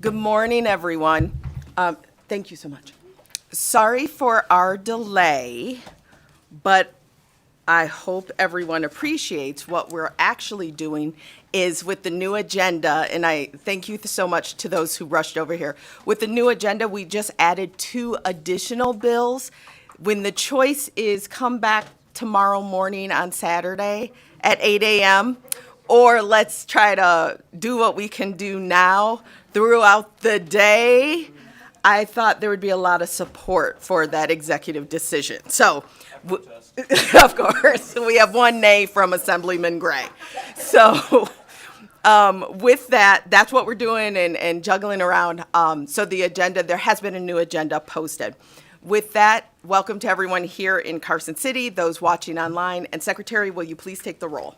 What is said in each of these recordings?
Good morning, everyone. Thank you so much. Sorry for our delay, but I hope everyone appreciates what we're actually doing is with the new agenda, and I thank you so much to those who rushed over here. With the new agenda, we just added 2 additional bills. When the choice is come back tomorrow morning on Saturday at 8 a.m., or let's try to do what we can do now throughout the day, I thought there would be a lot of support for that executive decision. So, of course, we have 1 nay from Assemblyman Gray. So, with that, that's what we're doing and juggling around. So the agenda, there has been a new agenda posted. With that, welcome to everyone here in Carson City, those watching online. And Secretary, will you please take the roll?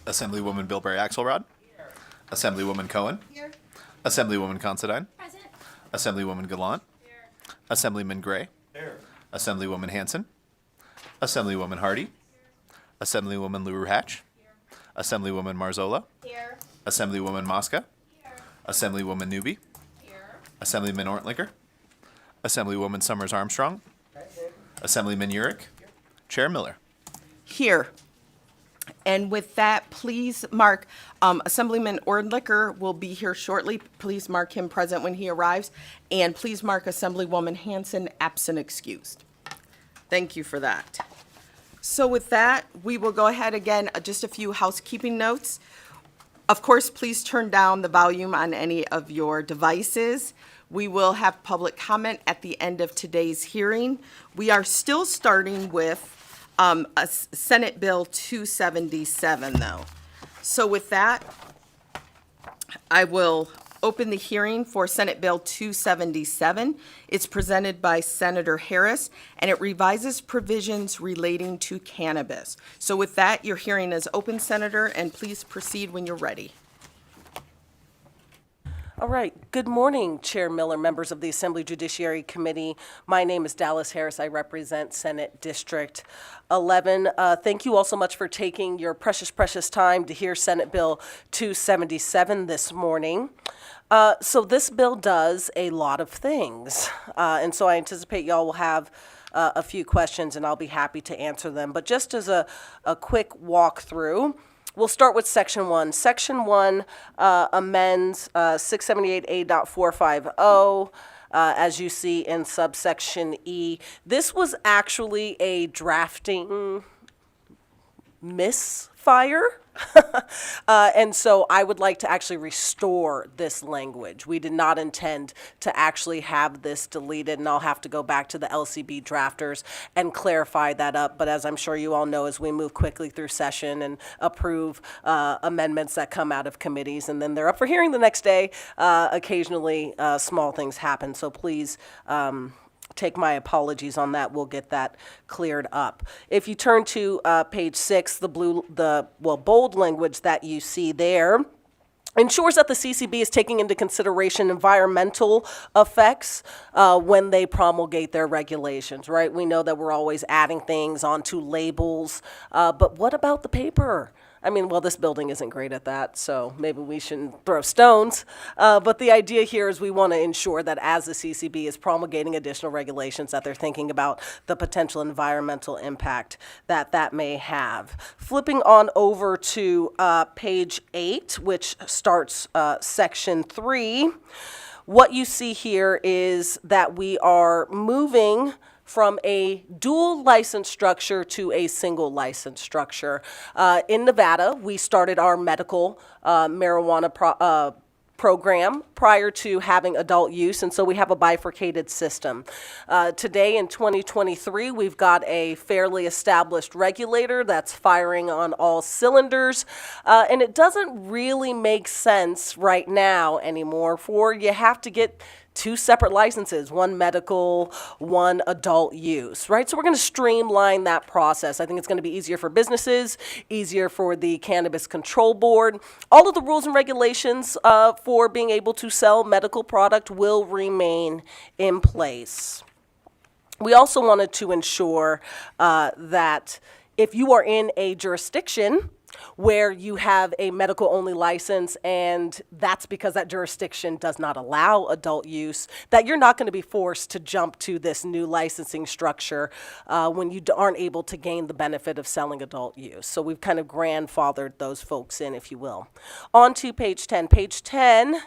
Assemblywoman Bilberry Axelrod. Here. Assemblywoman Cohen. Here. Assemblywoman Considine. Present. Assemblywoman Gallant. Here. Assemblyman Gray. Here. Assemblywoman Hanson. Assemblywoman Hardy. Here. Assemblywoman LaRue Hatch. Here. Assemblywoman Marzola. Here. Assemblywoman Mosca. Here. Assemblywoman Newby. Here. Assemblyman Ortlicker. Assemblywoman Summers Armstrong. Assemblyman Urick. Chair Miller. Here. And with that, please mark, Assemblyman Ortlicker will be here shortly. Please mark him present when he arrives. And please mark Assemblywoman Hanson absent excused. Thank you for that. So with that, we will go ahead again, just a few housekeeping notes. Of course, please turn down the volume on any of your devices. We will have public comment at the end of today's hearing. We are still starting with Senate Bill 277, though. So with that, I will open the hearing for Senate Bill 277. It's presented by Senator Harris, and it revises provisions relating to cannabis. So with that, your hearing is open, Senator, and please proceed when you're ready. All right. Good morning, Chair Miller, members of the Assembly Judiciary Committee. My name is Dallas Harris. I represent Senate District 11. Thank you all so much for taking your precious time to hear Senate Bill 277 this morning. So this bill does a lot of things, and so I anticipate y'all will have a few questions, and I'll be happy to answer them. But just as a quick walkthrough, we'll start with Section 1. Section 1 amends 678A.450, as you see in subsection E. This was actually a drafting misfire. And so I would like to actually restore this language. We did not intend to actually have this deleted, and I'll have to go back to the LCB drafters and clarify that up. But as I'm sure you all know, as we move quickly through session and approve amendments that come out of committees, and then they're up for hearing the next day, occasionally small things happen. So please take my apologies on that. We'll get that cleared up. If you turn to page 6, the bold language that you see there ensures that the CCB is taking into consideration environmental effects when they promulgate their regulations, right? We know that we're always adding things onto labels, but what about the paper? I mean, well, this building isn't great at that, so maybe we shouldn't throw stones. But the idea here is we want to ensure that as the CCB is promulgating additional regulations, that they're thinking about the potential environmental impact that that may have. Flipping on over to page 8, which starts section 3, what you see here is that we are moving from a dual license structure to a single license structure. In Nevada, we started our medical marijuana program prior to having adult use, and so we have a bifurcated system. Today in 2023, we've got a fairly established regulator that's firing on all cylinders, and it doesn't really make sense right now anymore for you have to get 2 separate licenses, one medical, one adult use, right? So we're going to streamline that process. I think it's going to be easier for businesses, easier for the Cannabis Control Board. All of the rules and regulations for being able to sell medical product will remain in place. We also wanted to ensure that if you are in a jurisdiction where you have a medical only license and that's because that jurisdiction does not allow adult use, that you're not going to be forced to jump to this new licensing structure when you aren't able to gain the benefit of selling adult use. So we've kind of grandfathered those folks in, if you will. On to page 10. Page 10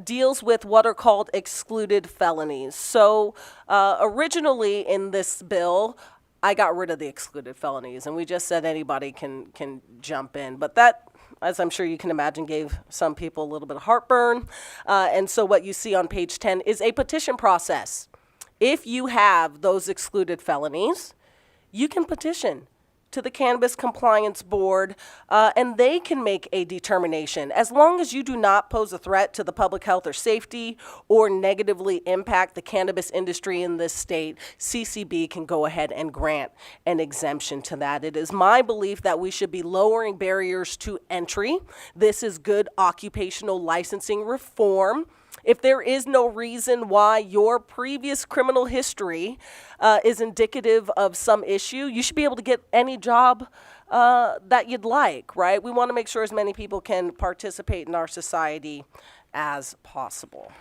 deals with what are called excluded felonies. So originally in this bill, I got rid of the excluded felonies, and we just said anybody can jump in. But that, as I'm sure you can imagine, gave some people a little bit of heartburn. And so what you see on page 10 is a petition process. If you have those excluded felonies, you can petition to the Cannabis Compliance Board, and they can make a determination. As long as you do not pose a threat to the public health or safety or negatively impact the cannabis industry in this state, CCB can go ahead and grant an exemption to that. It is my belief that we should be lowering barriers to entry. This is good occupational licensing reform. If there is no reason why your previous criminal history is indicative of some issue, you should be able to get any job that you'd like, right? We want to make sure as many people can participate in our society as possible.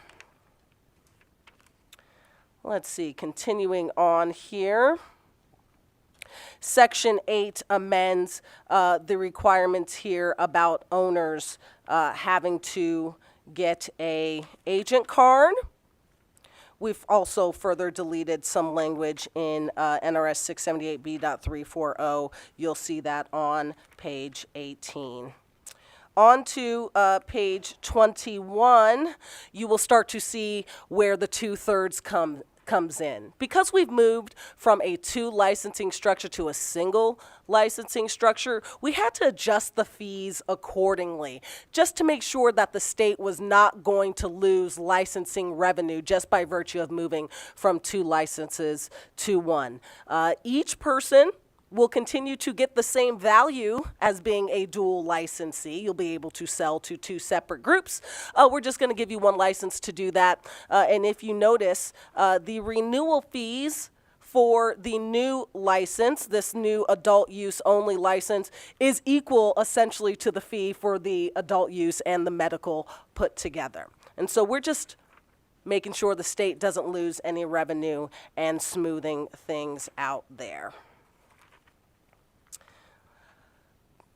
Let's see, continuing on here. Section 8 amends the requirements here about owners having to get a agent card. We've also further deleted some language in NRS 678B.340. You'll see that on page 18. On to page 21, you will start to see where the 2/3 comes in. Because we've moved from a 2 licensing structure to a single licensing structure, we had to adjust the fees accordingly just to make sure that the state was not going to lose licensing revenue just by virtue of moving from 2 licenses to 1. Each person will continue to get the same value as being a dual licensee. You'll be able to sell to 2 separate groups. We're just going to give you 1 license to do that. And if you notice, the renewal fees for the new license, this new adult use only license, is equal essentially to the fee for the adult use and the medical put together. And so we're just making sure the state doesn't lose any revenue and smoothing things out there.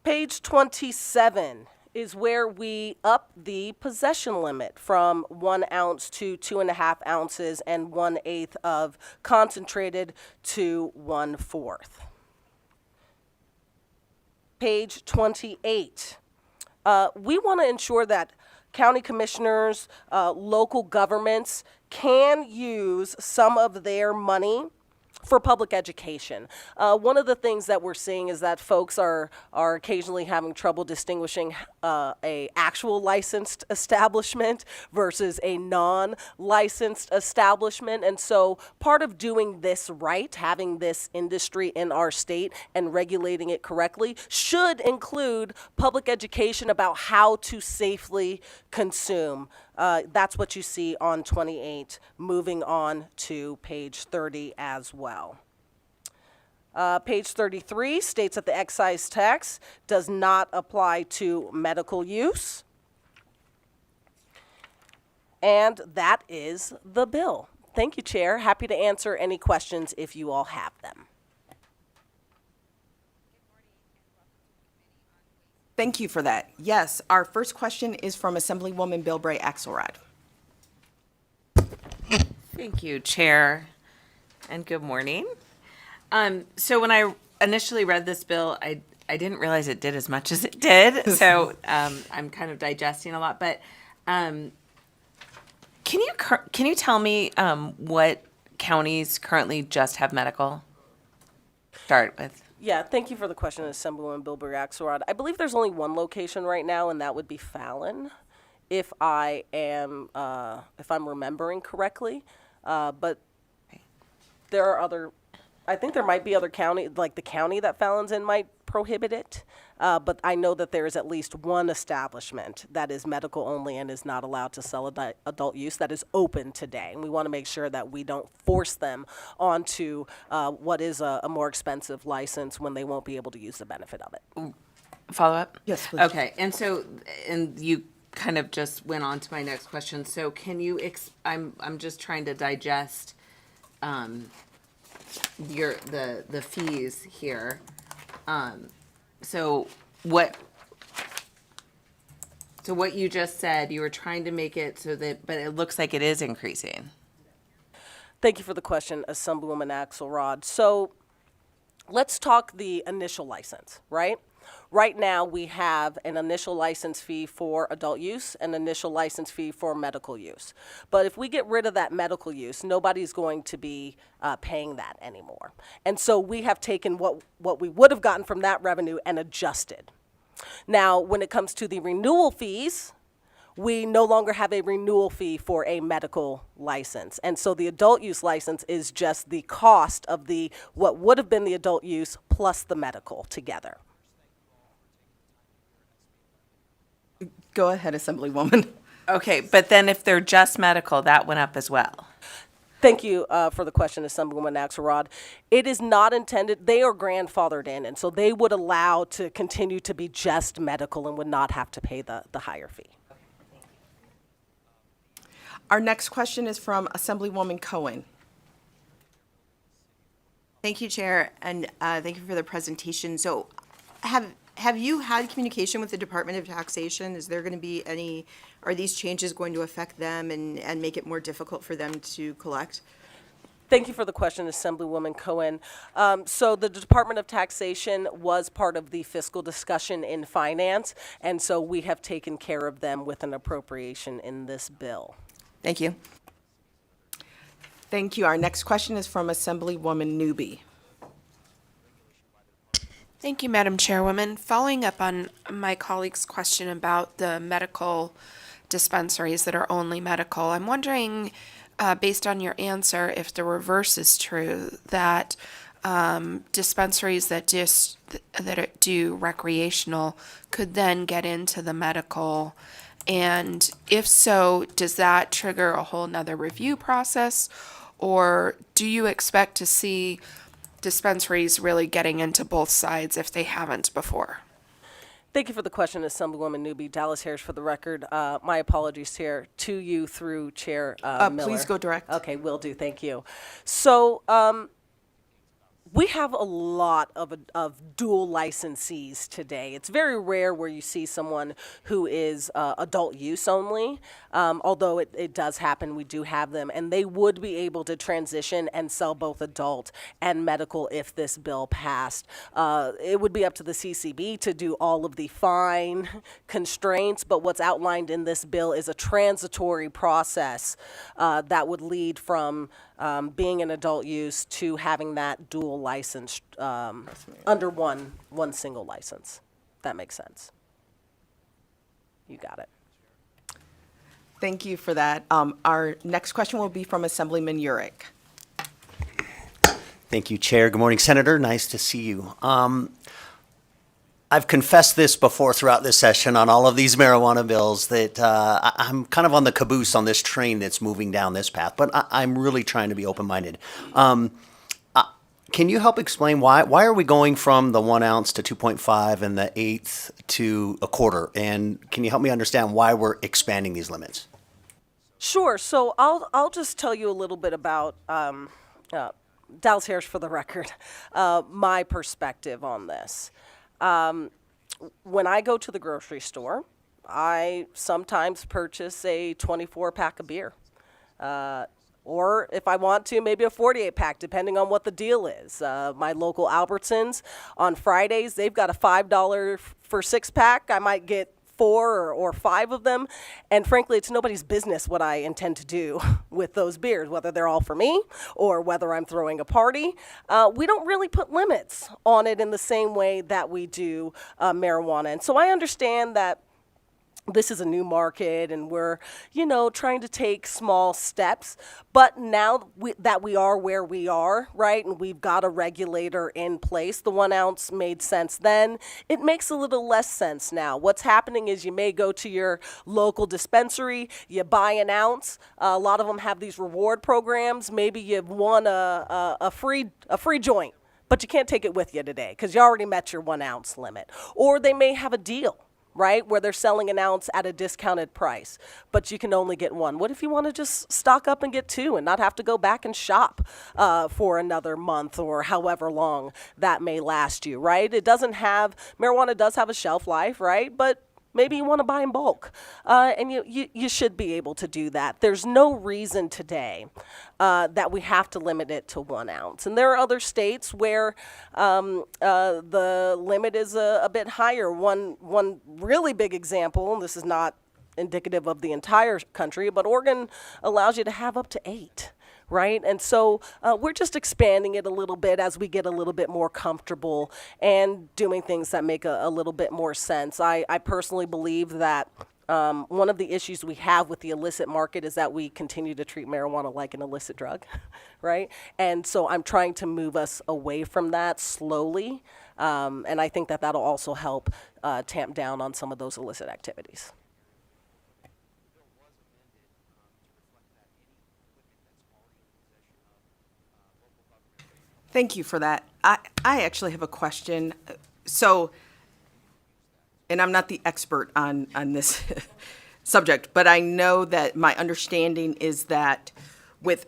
Page 27 is where we up the possession limit from 1 ounce to 2.5 ounces and 1/8 of concentrated to 1/4. Page 28. We want to ensure that county commissioners, local governments can use some of their money for public education. One of the things that we're seeing is that folks are occasionally having trouble distinguishing a actual licensed establishment versus a non-licensed establishment. And so part of doing this right, having this industry in our state and regulating it correctly, should include public education about how to safely consume. That's what you see on 28, moving on to page 30 as well. Page 33 states that the excise tax does not apply to medical use. And that is the bill. Thank you, Chair. Happy to answer any questions if you all have them. Thank you for that. Yes, our first question is from Assemblywoman Bilbray Axelrod. Thank you, Chair, and good morning. So when I initially read this bill, I didn't realize it did as much as it did. So I'm kind of digesting a lot. But can you tell me what counties currently just have medical? Start with. Yeah, thank you for the question, Assemblywoman Bilbray Axelrod. I believe there's only 1 location right now, and that would be Fallon, if I'm remembering correctly. But there are other. I think there might be other county, like the county that Fallon's in might prohibit it. But I know that there is at least 1 establishment that is medical only and is not allowed to sell adult use that is open today. And we want to make sure that we don't force them onto what is a more expensive license when they won't be able to use the benefit of it. follow up? Yes, please. Okay, and you kind of just went on to my next question. So can you, I'm just trying to digest the fees here. So what you just said, you were trying to make it so that, but it looks like it is increasing. Thank you for the question, Assemblywoman Axelrod. So let's talk the initial license, right? Right now, we have an initial license fee for adult use, an initial license fee for medical use. But if we get rid of that medical use, nobody's going to be paying that anymore. And so we have taken what we would have gotten from that revenue and adjusted. Now, when it comes to the renewal fees, we no longer have a renewal fee for a medical license. And so the adult use license is just the cost of what would have been the adult use plus the medical together. Go ahead, Assemblywoman. Okay, but then if they're just medical, that went up as well. Thank you for the question, Assemblywoman Axelrod. It is not intended, they are grandfathered in, and so they would allow to continue to be just medical and would not have to pay the higher fee. Our next question is from Assemblywoman Cohen. Thank you, Chair, and thank you for the presentation. So have you had communication with the Department of Taxation? Is there going to be are these changes going to affect them and make it more difficult for them to collect? Thank you for the question, Assemblywoman Cohen. So the Department of Taxation was part of the fiscal discussion in finance, and so we have taken care of them with an appropriation in this bill. Thank you. Thank you. Our next question is from Assemblywoman Newby. Thank you, Madam Chairwoman. Following up on my colleague's question about the medical dispensaries that are only medical, I'm wondering, based on your answer, if the reverse is true, that dispensaries that do recreational could then get into the medical. And if so, does that trigger a whole nother review process? Or do you expect to see dispensaries really getting into both sides if they haven't before? Thank you for the question, Assemblywoman Newby. Dallas Harris for the record. My apologies here to you through Chair Miller. Please go direct. Okay, will do. Thank you. So we have a lot of dual licensees today. It's very rare where you see someone who is adult use only, although it does happen. We do have them, and they would be able to transition and sell both adult and medical if this bill passed. It would be up to the CCB to do all of the fine constraints, but what's outlined in this bill is a transitory process that would lead from being an adult use to having that dual license under one single license. That makes sense. You got it. Thank you for that. Our next question will be from Assemblyman Urick. Thank you, Chair. Good morning, Senator. Nice to see you. I've confessed this before throughout this session on all of these marijuana bills that I'm kind of on the caboose on this train that's moving down this path, but I'm really trying to be open-minded. Can you help explain why are we going from the 1 ounce to 2.5 and the eighth to a quarter? And can you help me understand why we're expanding these limits? Sure. So I'll just tell you a little bit about Dallas Harris for the record, my perspective on this. When I go to the grocery store, I sometimes purchase a 24-pack of beer. Or if I want to, maybe a 48-pack, depending on what the deal is. My local Albertsons, on Fridays, they've got a $5 for 6-pack. I might get 4 or 5 of them. And frankly, it's nobody's business what I intend to do with those beers, whether they're all for me or whether I'm throwing a party. We don't really put limits on it in the same way that we do marijuana. And so I understand that this is a new market and we're, trying to take small steps. But now that we are where we are, right, and we've got a regulator in place, the 1 ounce made sense then. It makes a little less sense now. What's happening is you may go to your local dispensary, you buy an ounce. A lot of them have these reward programs. Maybe you've won a free joint but you can't take it with you today because you already met your 1 ounce limit. Or they may have a deal, right, where they're selling an ounce at a discounted price, but you can only get one. What if you want to just stock up and get 2 and not have to go back and shop for another month or however long that may last you, right? Marijuana does have a shelf life, right? But maybe you want to buy in bulk, and you should be able to do that. There's no reason today that we have to limit it to 1 ounce. And there are other states where the limit is a bit higher. One really big example, and this is not indicative of the entire country, but Oregon allows you to have up to 8. Right? And so we're just expanding it a little bit as we get a little bit more comfortable and doing things that make a little bit more sense. I personally believe that one of the issues we have with the illicit market is that we continue to treat marijuana like an illicit drug, right? And so I'm trying to move us away from that slowly, and I think that that'll also help tamp down on some of those illicit activities. Thank you for that. I actually have a question. So, and I'm not the expert on this subject, but I know that my understanding is that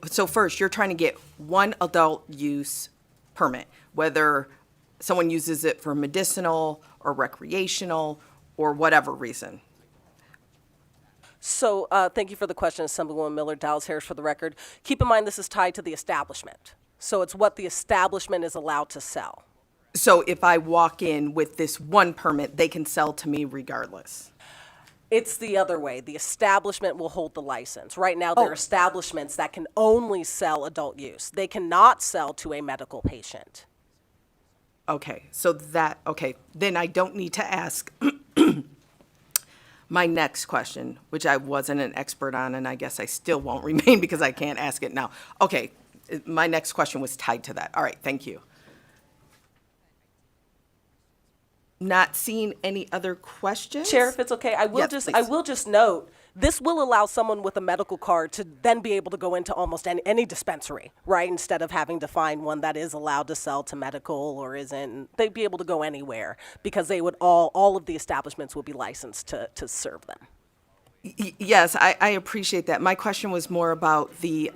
so first, you're trying to get 1 adult use permit, whether someone uses it for medicinal or recreational or whatever reason. So thank you for the question, Assemblywoman Miller. Dallas Harris for the record. Keep in mind this is tied to the establishment. So it's what the establishment is allowed to sell. So if I walk in with this 1 permit, they can sell to me regardless? It's the other way. The establishment will hold the license. Right now, there are establishments that can only sell adult use. They cannot sell to a medical patient. Okay, then I don't need to ask my next question, which I wasn't an expert on, and I guess I still won't remain because I can't ask it now. Okay, my next question was tied to that. All right, thank you. Not seeing any other questions? Chair, if it's okay, I will just note, this will allow someone with a medical card to then be able to go into almost any dispensary, right? Instead of having to find one that is allowed to sell to medical or isn't. They'd be able to go anywhere because they would all of the establishments would be licensed to serve them. Yes, I appreciate that. My question was more about the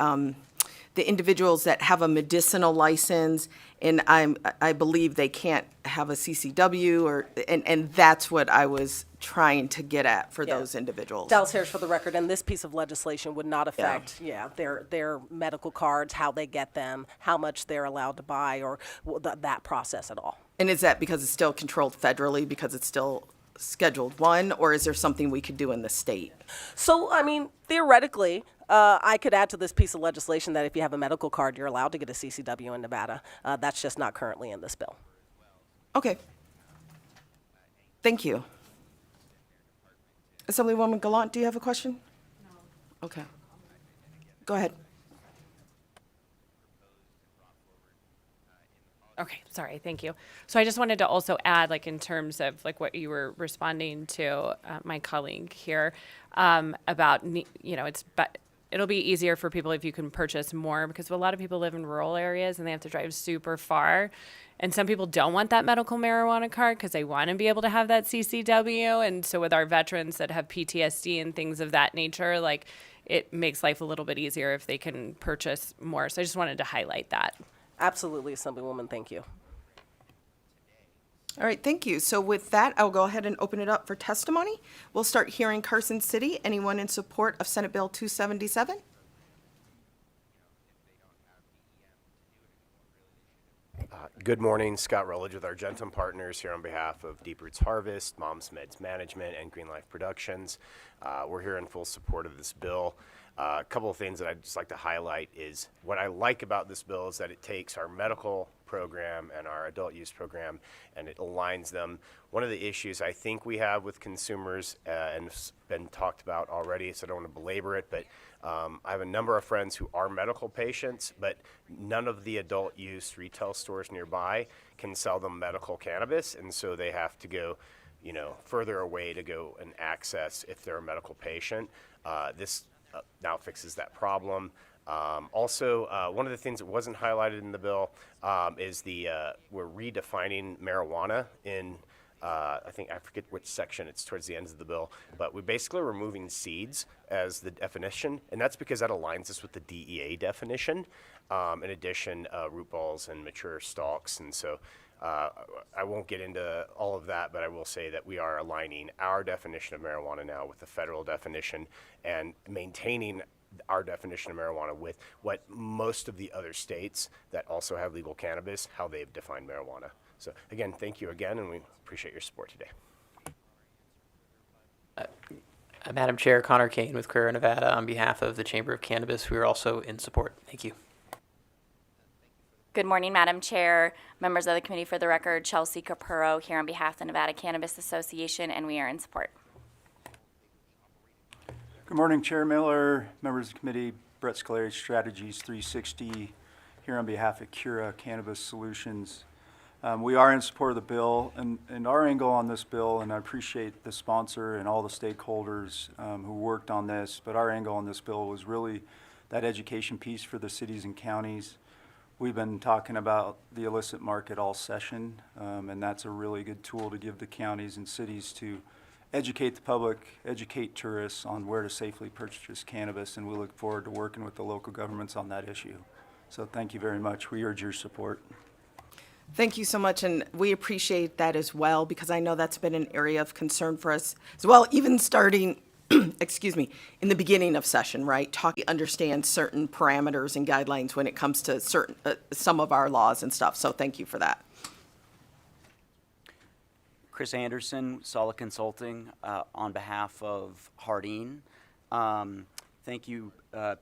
individuals that have a medicinal license, and I believe they can't have a CCW, and that's what I was trying to get at for those individuals. Dallas Harris for the record, and this piece of legislation would not affect their medical cards, how they get them, how much they're allowed to buy, or that process at all. And is that because it's still controlled federally, because it's still Scheduled 1, or is there something we could do in the state? So, I mean, theoretically, I could add to this piece of legislation that if you have a medical card, you're allowed to get a CCW in Nevada. That's just not currently in this bill. Okay. Thank you. Assemblywoman Gallant, do you have a question? No. Okay. Go ahead. Okay, sorry, thank you. So I just wanted to also add, like, in terms of like what you were responding to my colleague here about, it'll be easier for people if you can purchase more, because a lot of people live in rural areas and they have to drive super far. And some people don't want that medical marijuana card because they want to be able to have that CCW. And so with our veterans that have PTSD and things of that nature, like, it makes life a little bit easier if they can purchase more. So I just wanted to highlight that. Absolutely, Assemblywoman, thank you. All right, thank you. So with that, I'll go ahead and open it up for testimony. We'll start hearing Carson City. Anyone in support of Senate Bill 277? Good morning, Scott Rutledge with Argentum Partners here on behalf of Deep Roots Harvest, Mom's Meds Management, and Green Life Productions. We're here in full support of this bill. A couple of things that I'd just like to highlight is what I like about this bill is that it takes our medical program and our adult use program and it aligns them. One of the issues I think we have with consumers, and it's been talked about already, so I don't want to belabor it, but I have a number of friends who are medical patients, but none of the adult use retail stores nearby can sell them medical cannabis, and so they have to go further away to go and access if they're a medical patient. This now fixes that problem. Also, one of the things that wasn't highlighted in the bill is we're redefining marijuana in, I forget which section, it's towards the end of the bill, but we're basically removing seeds as the definition, and that's because that aligns us with the DEA definition. In addition, root balls and mature stalks, and so I won't get into all of that, but I will say that we are aligning our definition of marijuana now with the federal definition and maintaining our definition of marijuana with what most of the other states that also have legal cannabis, how they've defined marijuana. So again, thank you again, and we appreciate your support today. Madam Chair, Connor Kane with Carrera, Nevada. On behalf of the Chamber of Cannabis, we are also in support. Thank you. Good morning, Madam Chair, members of the committee. For the record, Chelsea Capurro here on behalf of the Nevada Cannabis Association, and we are in support. Good morning, Chair Miller, members of the committee. Brett Scolari, Strategies 360, here on behalf of Cura Cannabis Solutions. We are in support of the bill, and our angle on this bill, and I appreciate the sponsor and all the stakeholders who worked on this, but our angle on this bill was really that education piece for the cities and counties. We've been talking about the illicit market all session, and that's a really good tool to give the counties and cities to educate the public, educate tourists on where to safely purchase cannabis, and we look forward to working with the local governments on that issue. So thank you very much. We urge your support. Thank you so much, and we appreciate that as well, because I know that's been an area of concern for us as well, even starting, excuse me, in the beginning of session, right? Understand certain parameters and guidelines when it comes to certain, some of our laws and stuff, so thank you for that. Chris Anderson, Solid Consulting, on behalf of Hardeen. Thank you,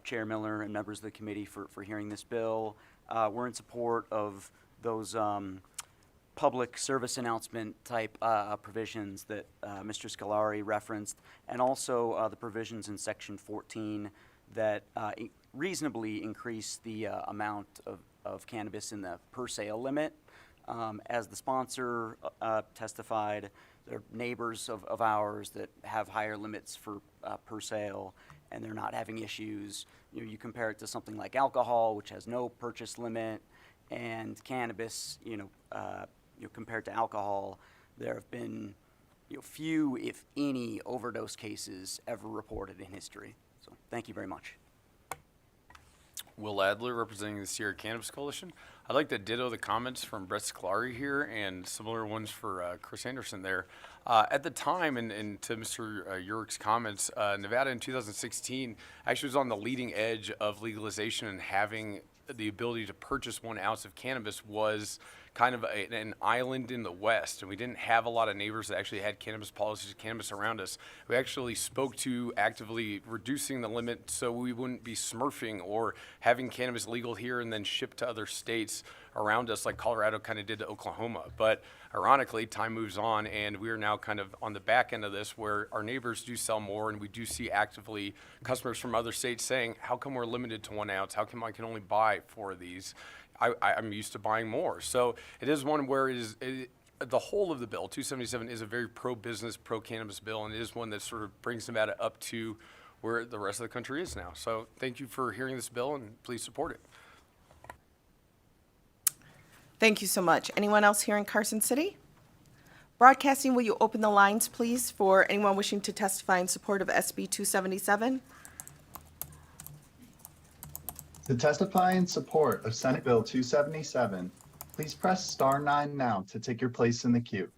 Chair Miller and members of the committee for hearing this bill. We're in support of those public service announcement type provisions that Mr. Scolari referenced, and also the provisions in Section 14 that reasonably increase the amount of cannabis in the per sale limit. As the sponsor testified, there are neighbors of ours that have higher limits for per sale, and they're not having issues. You compare it to something like alcohol, which has no purchase limit, and cannabis. Compared to alcohol, there have been few, if any, overdose cases ever reported in history. So, thank you very much. Will Adler, representing the Sierra Cannabis Coalition. I'd like to ditto the comments from Brett Scolari here and similar ones for Chris Anderson there. At the time, and to Mr. Urick's comments, Nevada in 2016 actually was on the leading edge of legalization, and having the ability to purchase 1 ounce of cannabis was kind of an island in the West, and we didn't have a lot of neighbors that actually had cannabis policies, cannabis around us. We actually spoke to actively reducing the limit so we wouldn't be smurfing or having cannabis legal here and then shipped to other states around us like Colorado kind of did to Oklahoma. But ironically, time moves on, and we are now kind of on the back end of this where our neighbors do sell more, and we do see actively customers from other states saying, how come we're limited to 1 ounce? How come I can only buy 4 of these? I'm used to buying more. So it is one where the whole of the bill, 277, is a very pro-business, pro-cannabis bill, and it is one that sort of brings Nevada up to where the rest of the country is now. So thank you for hearing this bill, and please support it. Thank you so much. Anyone else here in Carson City? Broadcasting, will you open the lines, please, for anyone wishing to testify in support of SB 277? To testify in support of Senate Bill 277, please press *9 now to take your place in the queue.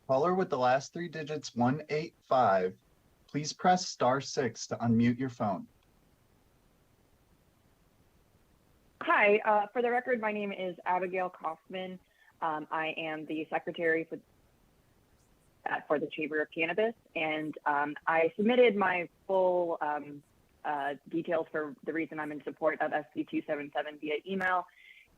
Caller with the last 3 digits 185, please press *6 to unmute your phone. Hi, for the record, my name is Abigail Kaufman. I am the secretary for the Chamber of Cannabis, and I submitted my full details for the reason I'm in support of SB 277 via email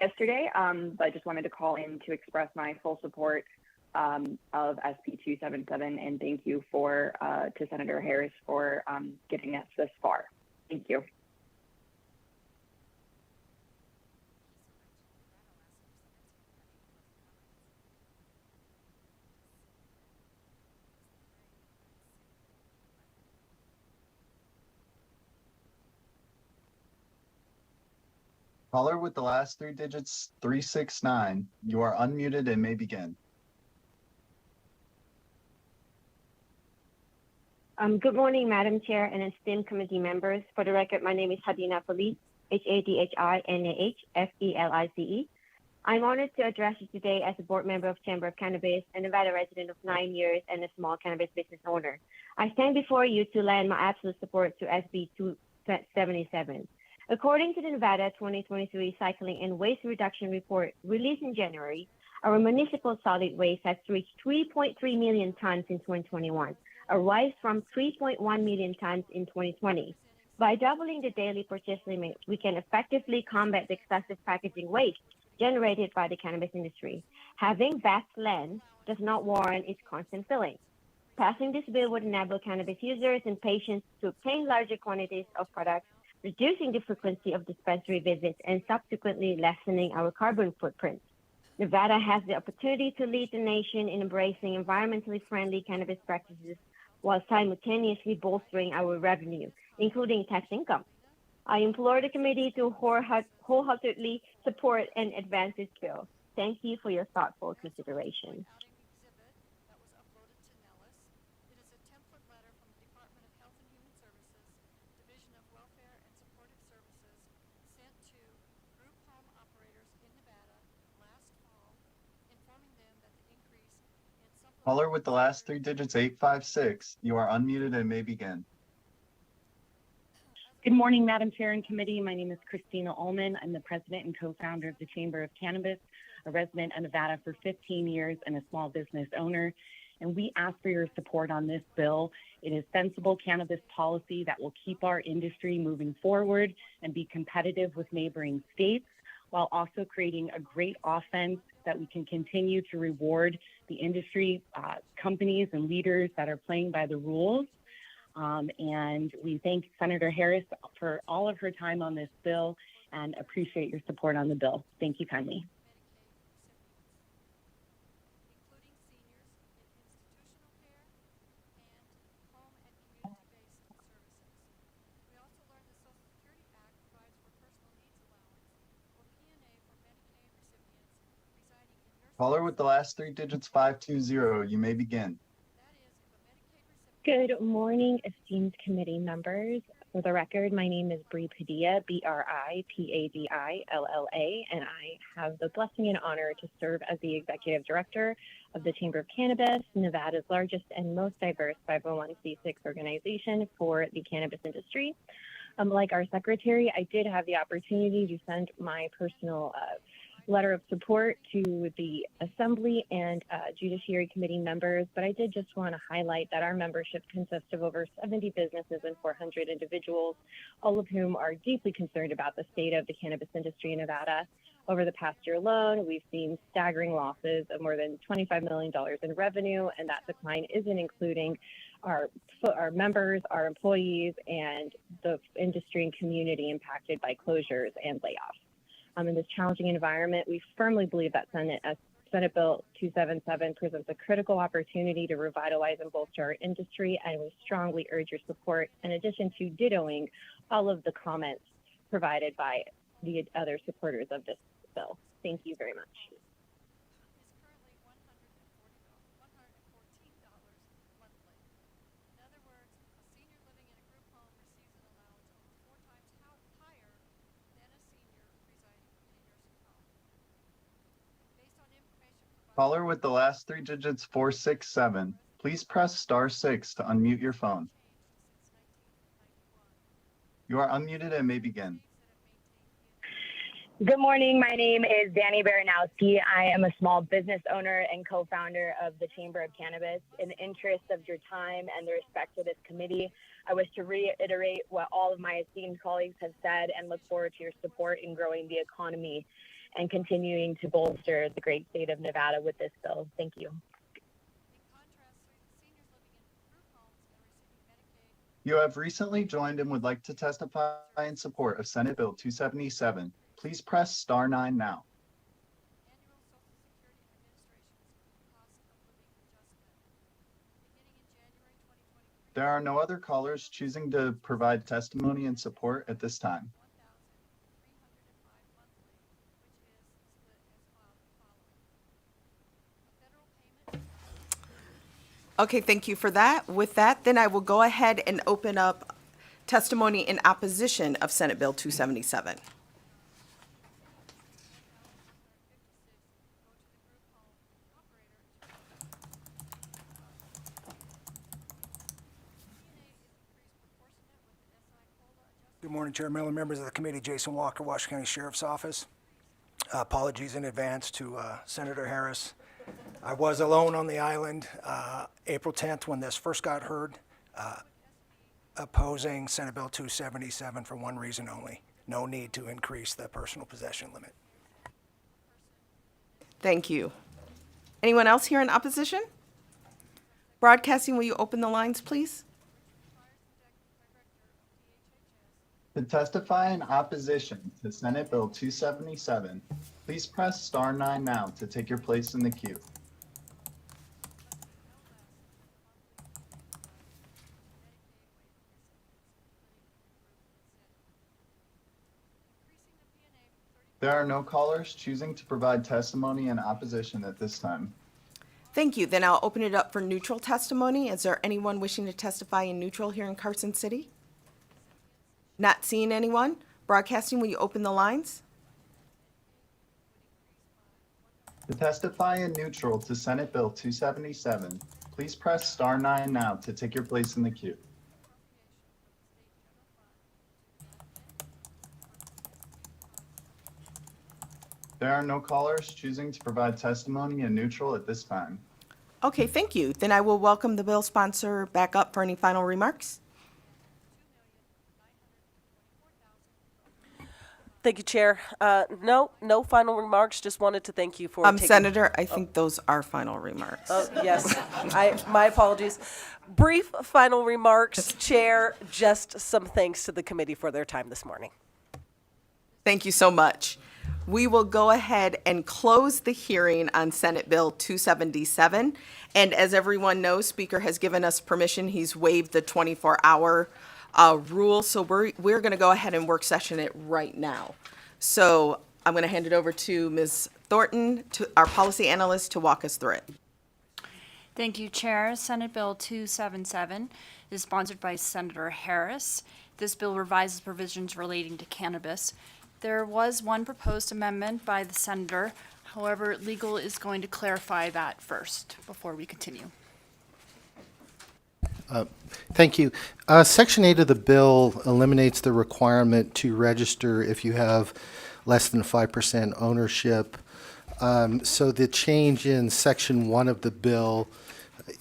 yesterday, but I just wanted to call in to express my full support of SB 277, and thank you to Senator Harris for getting us this far. Thank you. Caller with the last three digits 369, you are unmuted and may begin. Good morning, Madam Chair and esteemed committee members. For the record, my name is Hadina Felice, HADHINAHFELICE. I'm honored to address you today as a board member of Chamber of Cannabis, a Nevada resident of 9 years, and a small cannabis business owner. I stand before you to lend my absolute support to SB 277. According to the Nevada 2023 Recycling and Waste Reduction Report released in January, our municipal solid waste has reached 3.3 million tons in 2021, a rise from 3.1 million tons in 2020. By doubling the daily purchase limit, we can effectively combat the excessive packaging waste generated by the cannabis industry. Having vast land does not warrant its constant filling. Passing this bill would enable cannabis users and patients to obtain larger quantities of products, reducing the frequency of dispensary visits and subsequently lessening our carbon footprint. Nevada has the opportunity to lead the nation in embracing environmentally friendly cannabis practices while simultaneously bolstering our revenue, including tax income. I implore the committee to wholeheartedly support and advance this bill. Thank you for your thoughtful consideration. Caller with the last three digits 856, you are unmuted and may begin. Good morning, Madam Chair and Committee. My name is Christina Ullman. I'm the president and co-founder of the Chamber of Cannabis, a resident of Nevada for 15 years and a small business owner. And we ask for your support on this bill. It is sensible cannabis policy that will keep our industry moving forward and be competitive with neighboring states, while also creating a great offense that we can continue to reward the industry companies and leaders that are playing by the rules. And we thank Senator Harris for all of her time on this bill and appreciate your support on the bill. Thank you kindly. Caller with the last three digits 520, you may begin. Good morning, esteemed committee members. For the record, my name is Bree Padilla, BRIPADILLA, and I have the blessing and honor to serve as the executive director of the Chamber of Cannabis, Nevada's largest and most diverse 501c6 organization for the cannabis industry. Like our secretary, I did have the opportunity to send my personal letter of support to the Assembly and Judiciary Committee members, but I did just want to highlight that our membership consists of over 70 businesses and 400 individuals, all of whom are deeply concerned about the state of the cannabis industry in Nevada. Over the past year alone, we've seen staggering losses of more than $25 million in revenue, and that decline isn't including our members, our employees, and the industry and community impacted by closures and layoffs. In this challenging environment, we firmly believe that Senate Bill 277 presents a critical opportunity to revitalize and bolster our industry, and we strongly urge your support, in addition to dittoing all of the comments provided by the other supporters of this bill. Thank you very much. Caller with the last three digits 467, please press *6 to unmute your phone. You are unmuted and may begin. Good morning. My name is Danny Baranowski. I am a small business owner and co-founder of the Chamber of Cannabis. In the interest of your time and the respect of this committee, I wish to reiterate what all of my esteemed colleagues have said and look forward to your support in growing the economy and continuing to bolster the great state of Nevada with this bill. Thank you. You have recently joined and would like to testify in support of Senate Bill 277. Please press *9 now. There are no other callers choosing to provide testimony in support at this time. Okay, thank you for that. With that, then I will go ahead and open up testimony in opposition of Senate Bill 277. Good morning, Chair Miller, members of the committee. Jason Walker, Washington County Sheriff's Office. Apologies in advance to Senator Harris. I was alone on the island April 10th when this first got heard, opposing Senate Bill 277 for one reason only: no need to increase the personal possession limit. Thank you. Anyone else here in opposition? Broadcasting, will you open the lines, please? To testify in opposition to Senate Bill 277, please press star 9 now to take your place in the queue. There are no callers choosing to provide testimony in opposition at this time. Thank you. Then I'll open it up for neutral testimony. Is there anyone wishing to testify in neutral here in Carson City? Not seeing anyone. Broadcasting, will you open the lines? To testify in neutral to Senate Bill 277, please press star 9 now to take your place in the queue. There are no callers choosing to provide testimony in neutral at this time. Okay, thank you. Then I will welcome the bill sponsor back up for any final remarks. Thank you, Chair. No final remarks. Just wanted to thank you for taking... Senator, I think those are final remarks. Oh, yes. My apologies. Brief final remarks, Chair. Just some thanks to the committee for their time this morning. Thank you so much. We will go ahead and close the hearing on Senate Bill 277. And as everyone knows, Speaker has given us permission. He's waived the 24-hour rule. So we're going to go ahead and work session it right now. So I'm going to hand it over to Ms. Thornton, to our policy analyst, to walk us through it. Thank you, Chair. Senate Bill 277 is sponsored by Senator Harris. This bill revises provisions relating to cannabis. There was one proposed amendment by the senator. However, legal is going to clarify that first before we continue. Thank you. Section 8 of the bill eliminates the requirement to register if you have less than 5% ownership. So the change in Section 1 of the bill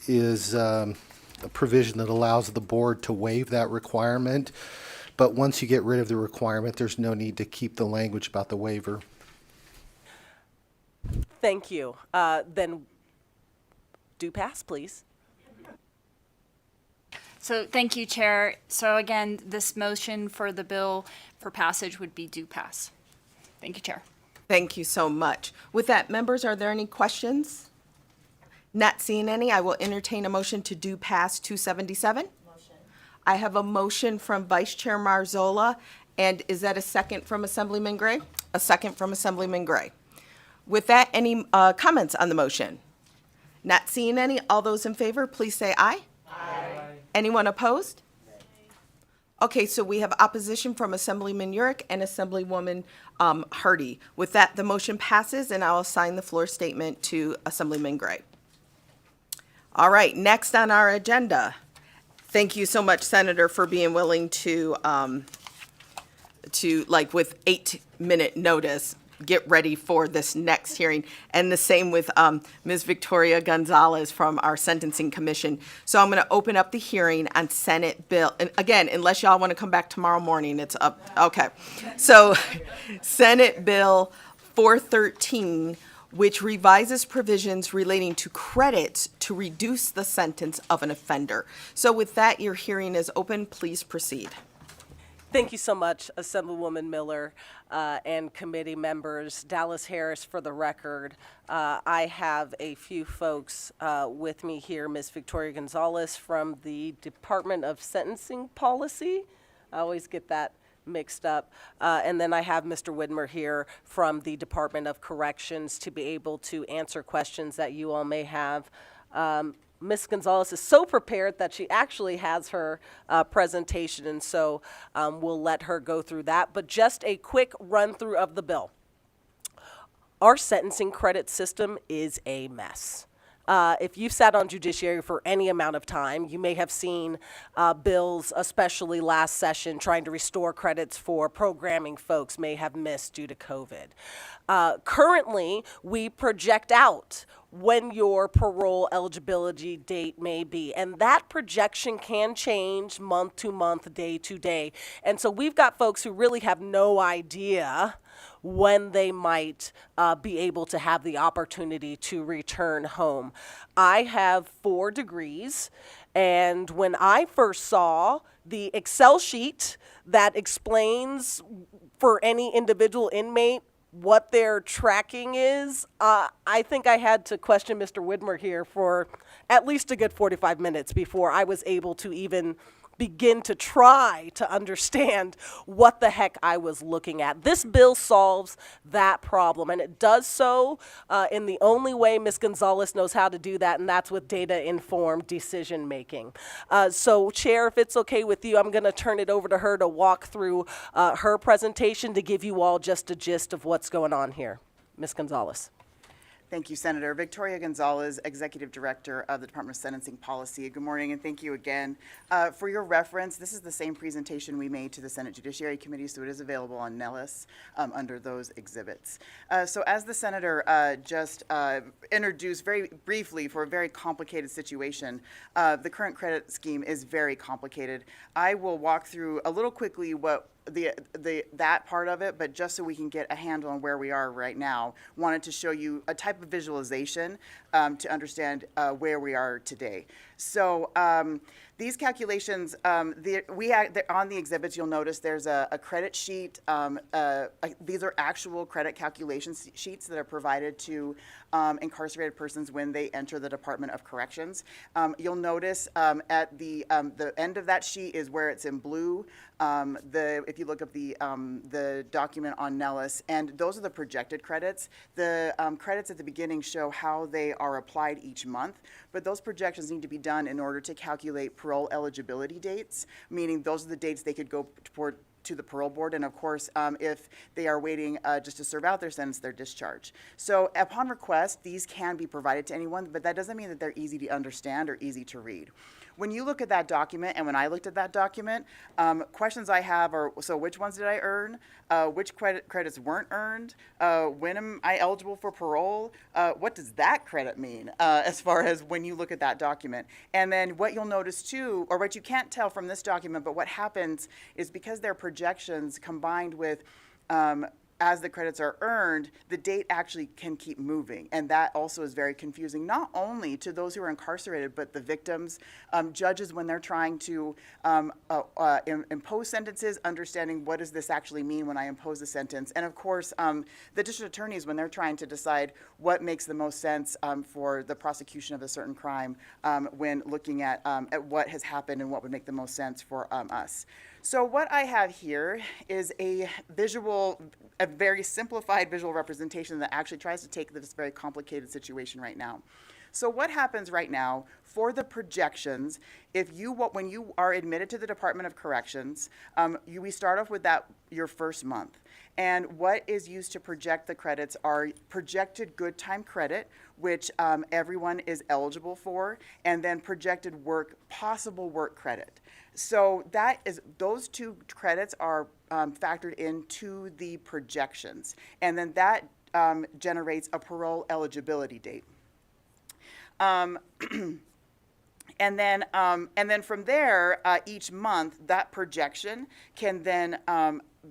is a provision that allows the board to waive that requirement. But once you get rid of the requirement, there's no need to keep the language about the waiver. Thank you. Then do pass, please. So thank you, Chair. So again, this motion for the bill for passage would be do pass. Thank you, Chair. Thank you so much. With that, members, are there any questions? Not seeing any, I will entertain a motion to do pass 277. I have a motion from Vice Chair Marzola, and is that a second from Assemblyman Gray? A second from Assemblyman Gray. With that, any comments on the motion? Not seeing any, all those in favor, please say aye. Aye. Anyone opposed? Okay, so we have opposition from Assemblyman Urick and Assemblywoman Hardy. With that, the motion passes, and I'll assign the floor statement to Assemblyman Gray. All right, next on our agenda. Thank you so much, Senator, for being willing to like with 8-minute notice, get ready for this next hearing. And the same with Ms. Victoria Gonzalez from our Sentencing Commission. So I'm going to open up the hearing on Senate Bill. And again, unless y'all want to come back tomorrow morning, it's up. Okay. So Senate Bill 413, which revises provisions relating to credits to reduce the sentence of an offender. So with that, your hearing is open. Please proceed. Thank you so much, Assemblywoman Miller and committee members. Dallas Harris for the record. I have a few folks with me here. Ms. Victoria Gonzalez from the Department of Sentencing Policy. I always get that mixed up. And then I have Mr. Widmer here from the Department of Corrections to be able to answer questions that you all may have. Ms. Gonzalez is so prepared that she actually has her presentation, and so we'll let her go through that. But just a quick run through of the bill. Our sentencing credit system is a mess. If you've sat on Judiciary for any amount of time, you may have seen bills, especially last session, trying to restore credits for programming folks may have missed due to COVID. Currently, we project out when your parole eligibility date may be, and that projection can change month to month, day to day. And so we've got folks who really have no idea when they might be able to have the opportunity to return home. I have 4 degrees, and when I first saw the Excel sheet that explains for any individual inmate what their tracking is, I think I had to question Mr. Widmer here for at least a good 45 minutes before I was able to even begin to try to understand what the heck I was looking at. This bill solves that problem, and it does so in the only way Ms. Gonzalez knows how to do that, and that's with data-informed decision-making. So, Chair, if it's okay with you, I'm going to turn it over to her to walk through her presentation to give you all just a gist of what's going on here. Ms. Gonzalez. Thank you, Senator. Victoria Gonzalez, Executive Director of the Department of Sentencing Policy. Good morning, and thank you again. For your reference, this is the same presentation we made to the Senate Judiciary Committee, so it is available on Nellis under those exhibits. So as the Senator just introduced very briefly for a very complicated situation, the current credit scheme is very complicated. I will walk through a little quickly what that part of it, but just so we can get a handle on where we are right now, wanted to show you a type of visualization to understand where we are today. So these calculations, on the exhibits, you'll notice there's a credit sheet. These are actual credit calculation sheets that are provided to incarcerated persons when they enter the Department of Corrections. You'll notice at the end of that sheet is where it's in blue. If you look up the document on Nellis, and those are the projected credits. The credits at the beginning show how they are applied each month, but those projections need to be done in order to calculate parole eligibility dates, meaning those are the dates they could go to the parole board, and of course, if they are waiting just to serve out their sentence, their discharge. So upon request, these can be provided to anyone, but that doesn't mean that they're easy to understand or easy to read. When you look at that document, and when I looked at that document, questions I have are, so which ones did I earn? Which credits weren't earned? When am I eligible for parole? What does that credit mean as far as when you look at that document? And then what you'll notice too, or what you can't tell from this document, but what happens is because they're projections combined with as the credits are earned, the date actually can keep moving. And that also is very confusing, not only to those who are incarcerated, but the victims, judges when they're trying to impose sentences, understanding what does this actually mean when I impose a sentence. And of course, the district attorneys when they're trying to decide what makes the most sense for the prosecution of a certain crime when looking at what has happened and what would make the most sense for us. So what I have here is a very simplified visual representation that actually tries to take this very complicated situation right now. So what happens right now for the projections, when you are admitted to the Department of Corrections, we start off with your first month. And what is used to project the credits are projected good time credit, which everyone is eligible for, and then projected possible work credit. So those 2 credits are factored into the projections, and then that generates a parole eligibility date. And then from there, each month, that projection can then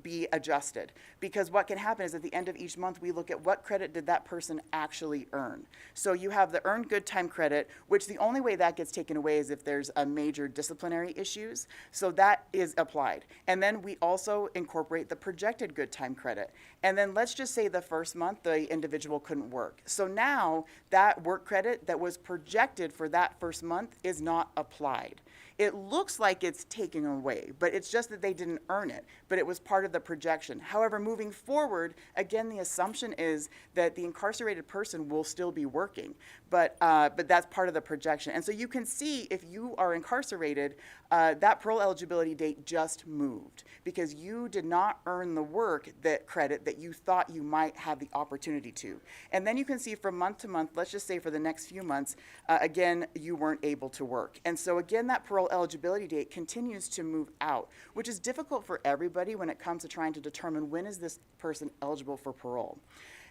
be adjusted, because what can happen is at the end of each month we look at what credit did that person actually earn. So you have the earned good time credit, which the only way that gets taken away is if there's a major disciplinary issues, so that is applied. And then we also incorporate the projected good time credit. And then let's just say the first month the individual couldn't work, so now that work credit that was projected for that first month is not applied. it looks like it's taken away, but it's just that they didn't earn it, but it was part of the projection. However, moving forward, again, the assumption is that the incarcerated person will still be working, but that's part of the projection. And so you can see if you are incarcerated, that parole eligibility date just moved because you did not earn the work that credit that you thought you might have the opportunity to. And then you can see from month to month, let's just say for the next few months, again, you weren't able to work. And so again, that parole eligibility date continues to move out, which is difficult for everybody when it comes to trying to determine when is this person eligible for parole.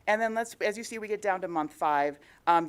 And then as you see, we get down to month 5.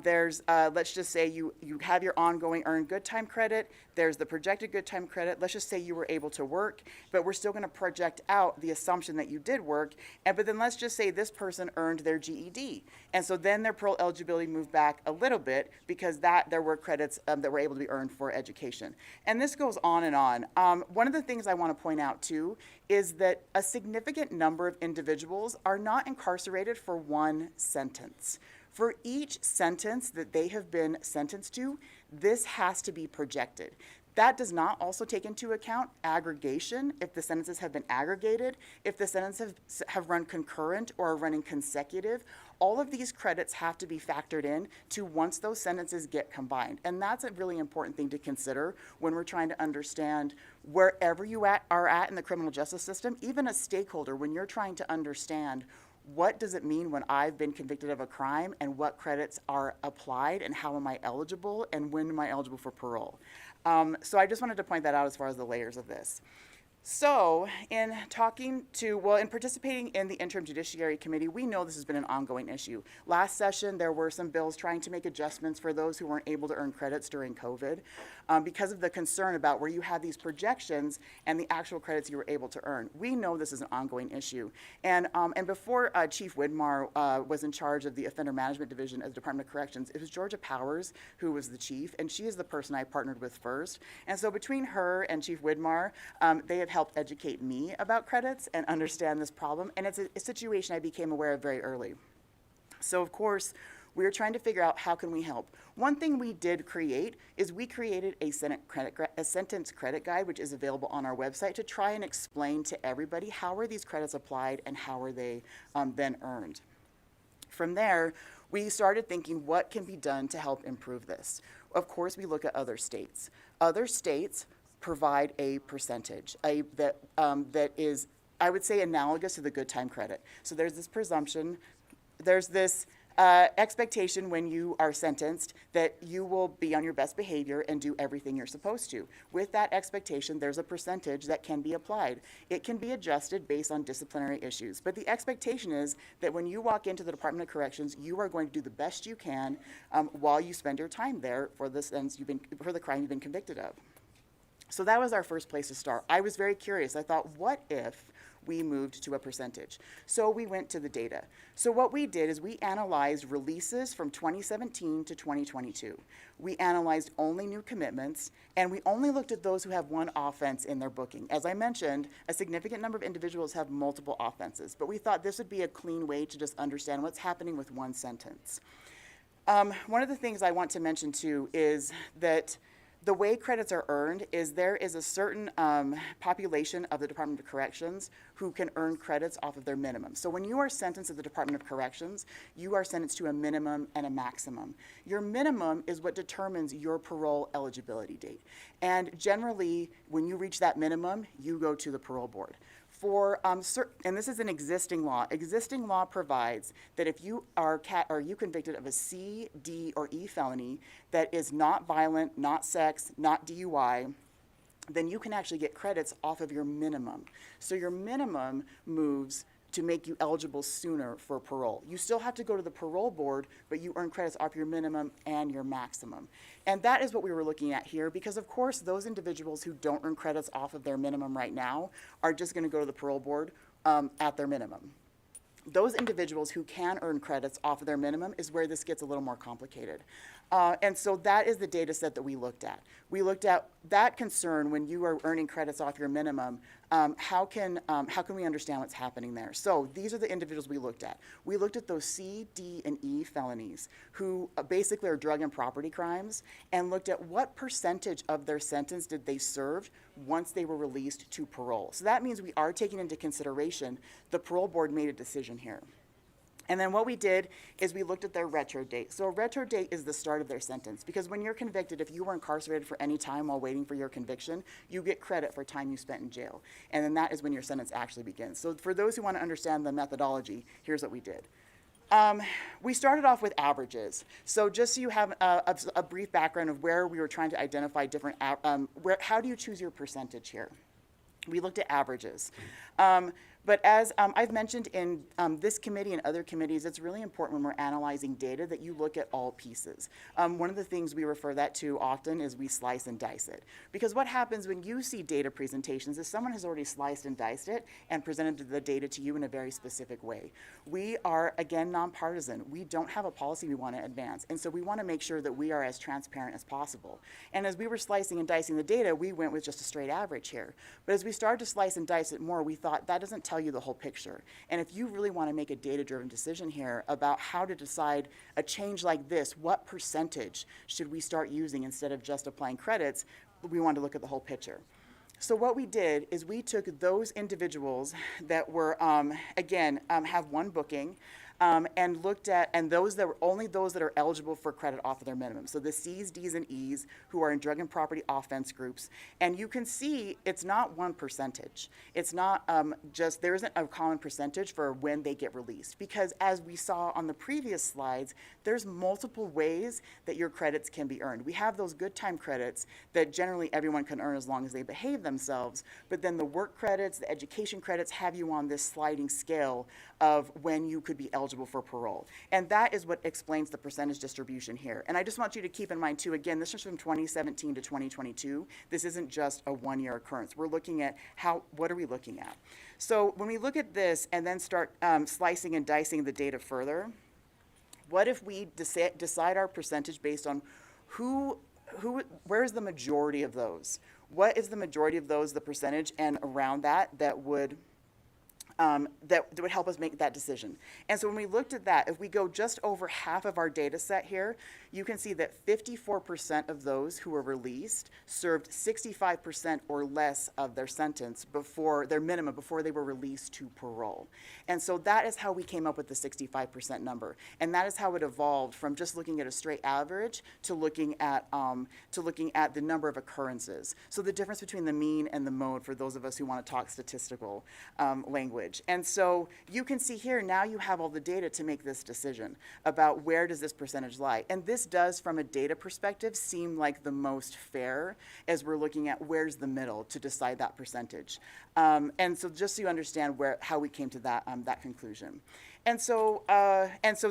There's, let's just say you have your ongoing earned good time credit. There's the projected good time credit. Let's just say you were able to work, but we're still going to project out the assumption that you did work. But then let's just say this person earned their GED. And so then their parole eligibility moved back a little bit because there were credits that were able to be earned for education. And this goes on and on. One of the things I want to point out too is that a significant number of individuals are not incarcerated for one sentence. For each sentence that they have been sentenced to, this has to be projected. That does not also take into account aggregation, if the sentences have been aggregated, if the sentences have run concurrent or are running consecutive. All of these credits have to be factored in to once those sentences get combined. And that's a really important thing to consider when we're trying to understand wherever you are at in the criminal justice system, even a stakeholder, when you're trying to understand what does it mean when I've been convicted of a crime and what credits are applied and how am I eligible and when am I eligible for parole. So I just wanted to point that out as far as the layers of this. So in participating in the Interim Judiciary Committee, we know this has been an ongoing issue. Last session, there were some bills trying to make adjustments for those who weren't able to earn credits during COVID because of the concern about where you had these projections and the actual credits you were able to earn. We know this is an ongoing issue. And before Chief Widmar was in charge of the Offender Management Division at the Department of Corrections, it was Georgia Powers who was the chief, and she is the person I partnered with first. And so between her and Chief Widmar, they have helped educate me about credits and understand this problem, and it's a situation I became aware of very early. So of course, we were trying to figure out how can we help. One thing we did create is we created a sentence credit guide, which is available on our website to try and explain to everybody how are these credits applied and how are they then earned. From there, we started thinking what can be done to help improve this. Of course, we look at other states. Other states provide a percentage that is, I would say, analogous to the good time credit. So there's this presumption, there's this expectation when you are sentenced that you will be on your best behavior and do everything you're supposed to. With that expectation, there's a percentage that can be applied. It can be adjusted based on disciplinary issues, but the expectation is that when you walk into the Department of Corrections, you are going to do the best you can while you spend your time there for the crime you've been convicted of. So that was our first place to start. I was very curious. I thought, what if we moved to a percentage? So we went to the data. So what we did is we analyzed releases from 2017 to 2022. We analyzed only new commitments, and we only looked at those who have one offense in their booking. As I mentioned, a significant number of individuals have multiple offenses, but we thought this would be a clean way to just understand what's happening with one sentence. One of the things I want to mention too is that the way credits are earned is there is a certain population of the Department of Corrections who can earn credits off of their minimum. So when you are sentenced at the Department of Corrections, you are sentenced to a minimum and a maximum. Your minimum is what determines your parole eligibility date. And generally, when you reach that minimum, you go to the parole board. And this is an existing law. Existing law provides that if you are convicted of a C, D, or E felony that is not violent, not sex, not DUI, then you can actually get credits off of your minimum. So your minimum moves to make you eligible sooner for parole. You still have to go to the parole board, but you earn credits off your minimum and your maximum. And that is what we were looking at here, because of course those individuals who don't earn credits off of their minimum right now are just gonna go to the parole board at their minimum. Those individuals who can earn credits off of their minimum is where this gets a little more complicated. And so that is the data set that we looked at. We looked at that concern when you are earning credits off your minimum. How can we understand what's happening there? So these are the individuals we looked at. We looked at those C, D, and E felonies who basically are drug and property crimes, and looked at what percentage of their sentence did they serve once they were released to parole. So that means we are taking into consideration the parole board made a decision here. And then what we did is we looked at their retro date. So a retro date is the start of their sentence, because when you're convicted, if you were incarcerated for any time while waiting for your conviction, you get credit for time you spent in jail. And then that is when your sentence actually begins. So for those who want to understand the methodology, here's what we did. We started off with averages. So just so you have a brief background of where we were trying to identify different, how do you choose your percentage here? We looked at averages. But as I've mentioned in this committee and other committees, it's really important when we're analyzing data that you look at all pieces. One of the things we refer that to often is we slice and dice it. Because what happens when you see data presentations is someone has already sliced and diced it and presented the data to you in a very specific way. We are, again, nonpartisan. We don't have a policy we want to advance. And so we want to make sure that we are as transparent as possible. And as we were slicing and dicing the data, we went with just a straight average here. But as we started to slice and dice it more, we thought that doesn't tell you the whole picture. And if you really want to make a data-driven decision here about how to decide a change like this, what percentage should we start using instead of just applying credits, we want to look at the whole picture. So what we did is we took those individuals that were, have one booking, and looked at, and those that were only those that are eligible for credit off of their minimum. So the C's, D's, and E's who are in drug and property offense groups. And you can see it's not one percentage. It's not there isn't a common percentage for when they get released. Because as we saw on the previous slides, there's multiple ways that your credits can be earned. We have those good time credits that generally everyone can earn as long as they behave themselves. But then the work credits, the education credits have you on this sliding scale of when you could be eligible for parole. And that is what explains the percentage distribution here. And I just want you to keep in mind too, again, this is from 2017 to 2022. This isn't just a one-year occurrence. We're looking at what are we looking at? So when we look at this and then start slicing and dicing the data further, what if we decide our percentage based on where is the majority of those? What is the majority of those, the percentage, and around that would help us make that decision. And so when we looked at that, if we go just over half of our data set here, you can see that 54% of those who were released served 65% or less of their sentence before their minimum, before they were released to parole. And so that is how we came up with the 65% number. And that is how it evolved from just looking at a straight average to looking at the number of occurrences. So the difference between the mean and the mode for those of us who want to talk statistical language. And so you can see here, now you have all the data to make this decision about where does this percentage lie. And this does, from a data perspective, seem like the most fair as we're looking at where's the middle to decide that percentage. And so just so you understand how we came to that conclusion. And so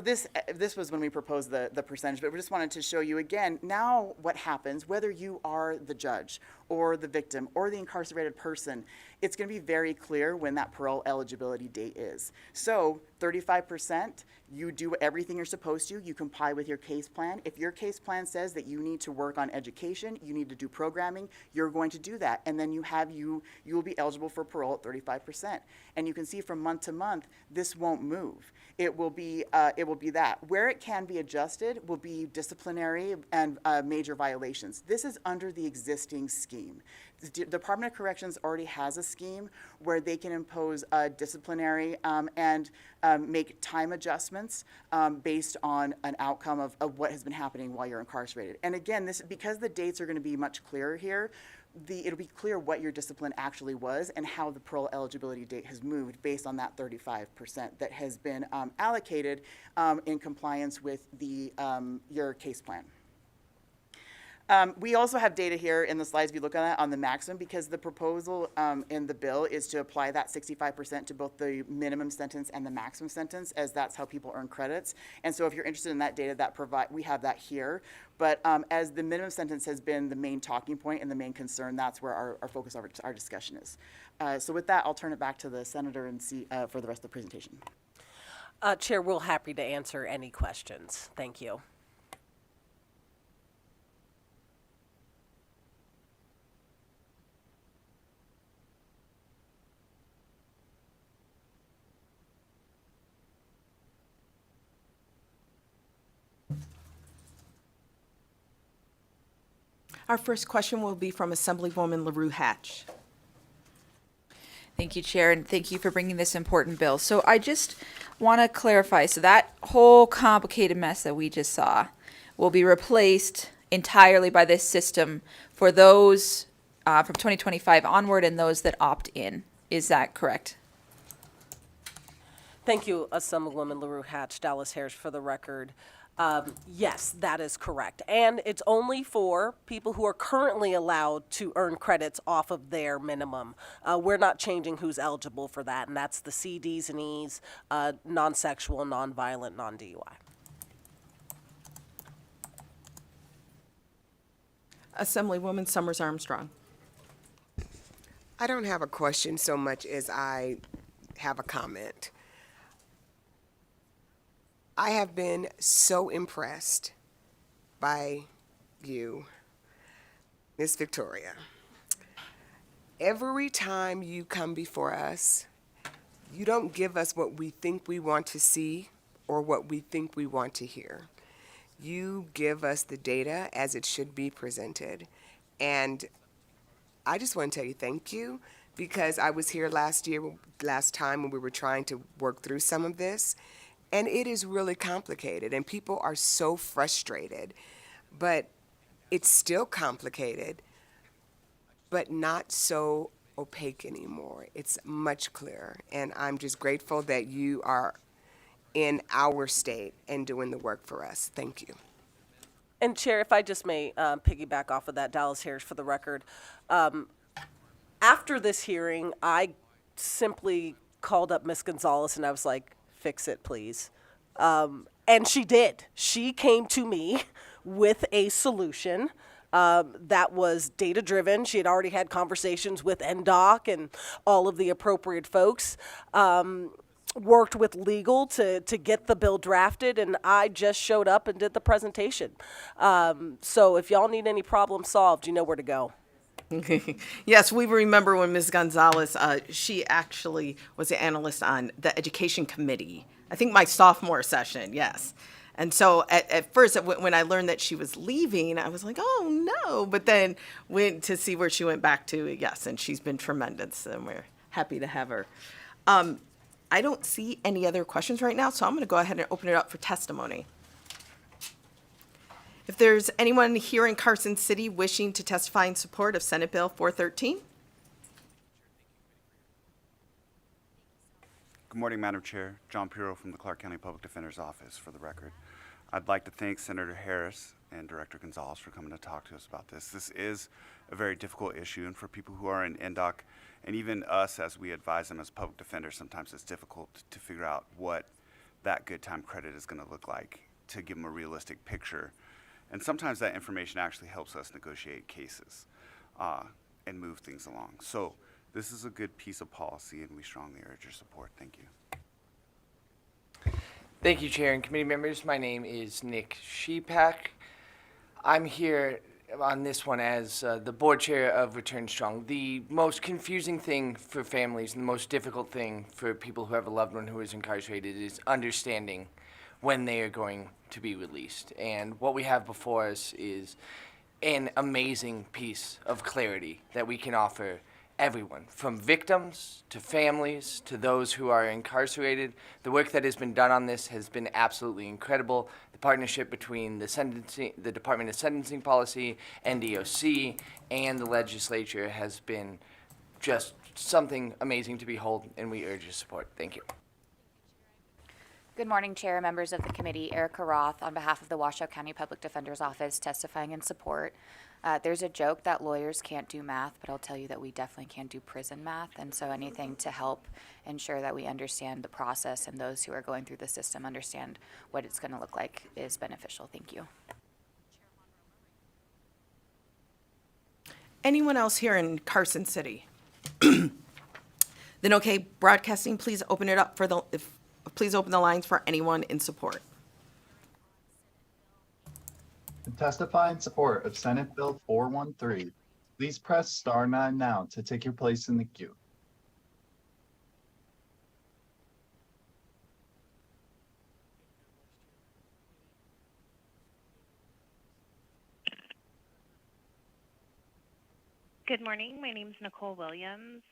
this was when we proposed the percentage, but we just wanted to show you again, now what happens, whether you are the judge or the victim or the incarcerated person, it's going to be very clear when that parole eligibility date is. So 35%, you do everything you're supposed to, you comply with your case plan. If your case plan says that you need to work on education, you need to do programming, you're going to do that. And then you will be eligible for parole at 35%. And you can see from month to month, this won't move. It will be that. Where it can be adjusted will be disciplinary and major violations. This is under the existing scheme. The Department of Corrections already has a scheme where they can impose disciplinary and make time adjustments based on an outcome of what has been happening while you're incarcerated. And again, because the dates are going to be much clearer here, it'll be clear what your discipline actually was and how the parole eligibility date has moved based on that 35% that has been allocated in compliance with your case plan. We also have data here in the slides, if you look at that, on the maximum, because the proposal in the bill is to apply that 65% to both the minimum sentence and the maximum sentence, as that's how people earn credits. And so if you're interested in that data, we have that here. But as the minimum sentence has been the main talking point and the main concern, that's where our focus of our discussion is. So with that, I'll turn it back to the senator and see for the rest of the presentation. Chair, we're happy to answer any questions. Thank you. Our first question will be from Assemblywoman LaRue Hatch. Thank you, Chair, and thank you for bringing this important bill. So I just want to clarify, so that whole complicated mess that we just saw will be replaced entirely by this system for those from 2025 onward and those that opt in. Is that correct? Thank you, Assemblywoman LaRue Hatch, Dallas Harris, for the record. Yes, that is correct. And it's only for people who are currently allowed to earn credits off of their minimum. We're not changing who's eligible for that, and that's the C, Ds, and Es, non-sexual, non-violent, non-DUI. Assemblywoman Summers Armstrong. I don't have a question so much as I have a comment. I have been so impressed by you, Miss Victoria. Every time you come before us, you don't give us what we think we want to see or what we think we want to hear. You give us the data as it should be presented. And I just want to tell you thank you, because I was here last time when we were trying to work through some of this, and it is really complicated, and people are so frustrated. But it's still complicated, but not so opaque anymore. It's much clearer, and I'm just grateful that you are in our state and doing the work for us. Thank you. And Chair, if I just may piggyback off of that, Dallas Harris, for the record. After this hearing, I simply called up Ms. Gonzalez and I was like, fix it, please. And she did. She came to me with a solution that was data-driven. She had already had conversations with NDOC and all of the appropriate folks. Worked with legal to get the bill drafted, and I just showed up and did the presentation. So if y'all need any problem solved, you know where to go. Yes, we remember when Ms. Gonzalez, she actually was the analyst on the Education Committee, I think my sophomore session, yes. And so at first, when I learned that she was leaving, I was like, oh no, but then went to see where she went back to, yes, and she's been tremendous, and we're happy to have her. I don't see any other questions right now, so I'm going to go ahead and open it up for testimony. If there's anyone here in Carson City wishing to testify in support of Senate Bill 413. Good morning, Madam Chair. John Pirro from the Clark County Public Defender's Office, for the record. I'd like to thank Senator Harris and Director Gonzalez for coming to talk to us about this. This is a very difficult issue, and for people who are in NDOC, and even us as we advise them as public defenders, sometimes it's difficult to figure out what that good time credit is going to look like to give them a realistic picture. And sometimes that information actually helps us negotiate cases and move things along. So this is a good piece of policy, and we strongly urge your support. Thank you. Thank you, Chair and committee members. My name is Nick Shepak. I'm here on this one as the board chair of Return Strong. The most confusing thing for families and the most difficult thing for people who have a loved one who is incarcerated is understanding when they are going to be released. And what we have before us is an amazing piece of clarity that we can offer everyone, from victims to families to those who are incarcerated. The work that has been done on this has been absolutely incredible. The partnership between the Department of Sentencing Policy, NDOC, and the legislature has been just something amazing to behold, and we urge your support. Thank you. Good morning, Chair, members of the committee. Erica Roth on behalf of the Washoe County Public Defender's Office, testifying in support. There's a joke that lawyers can't do math, but I'll tell you that we definitely can do prison math, and so anything to help ensure that we understand the process and those who are going through the system understand what it's going to look like is beneficial. Thank you. Anyone else here in Carson City? Then okay, broadcasting, please open it up for please open the lines for anyone in support. To testify in support of Senate Bill 413, please press star 9 now to take your place in the queue. Good morning. My name is Nicole Williams,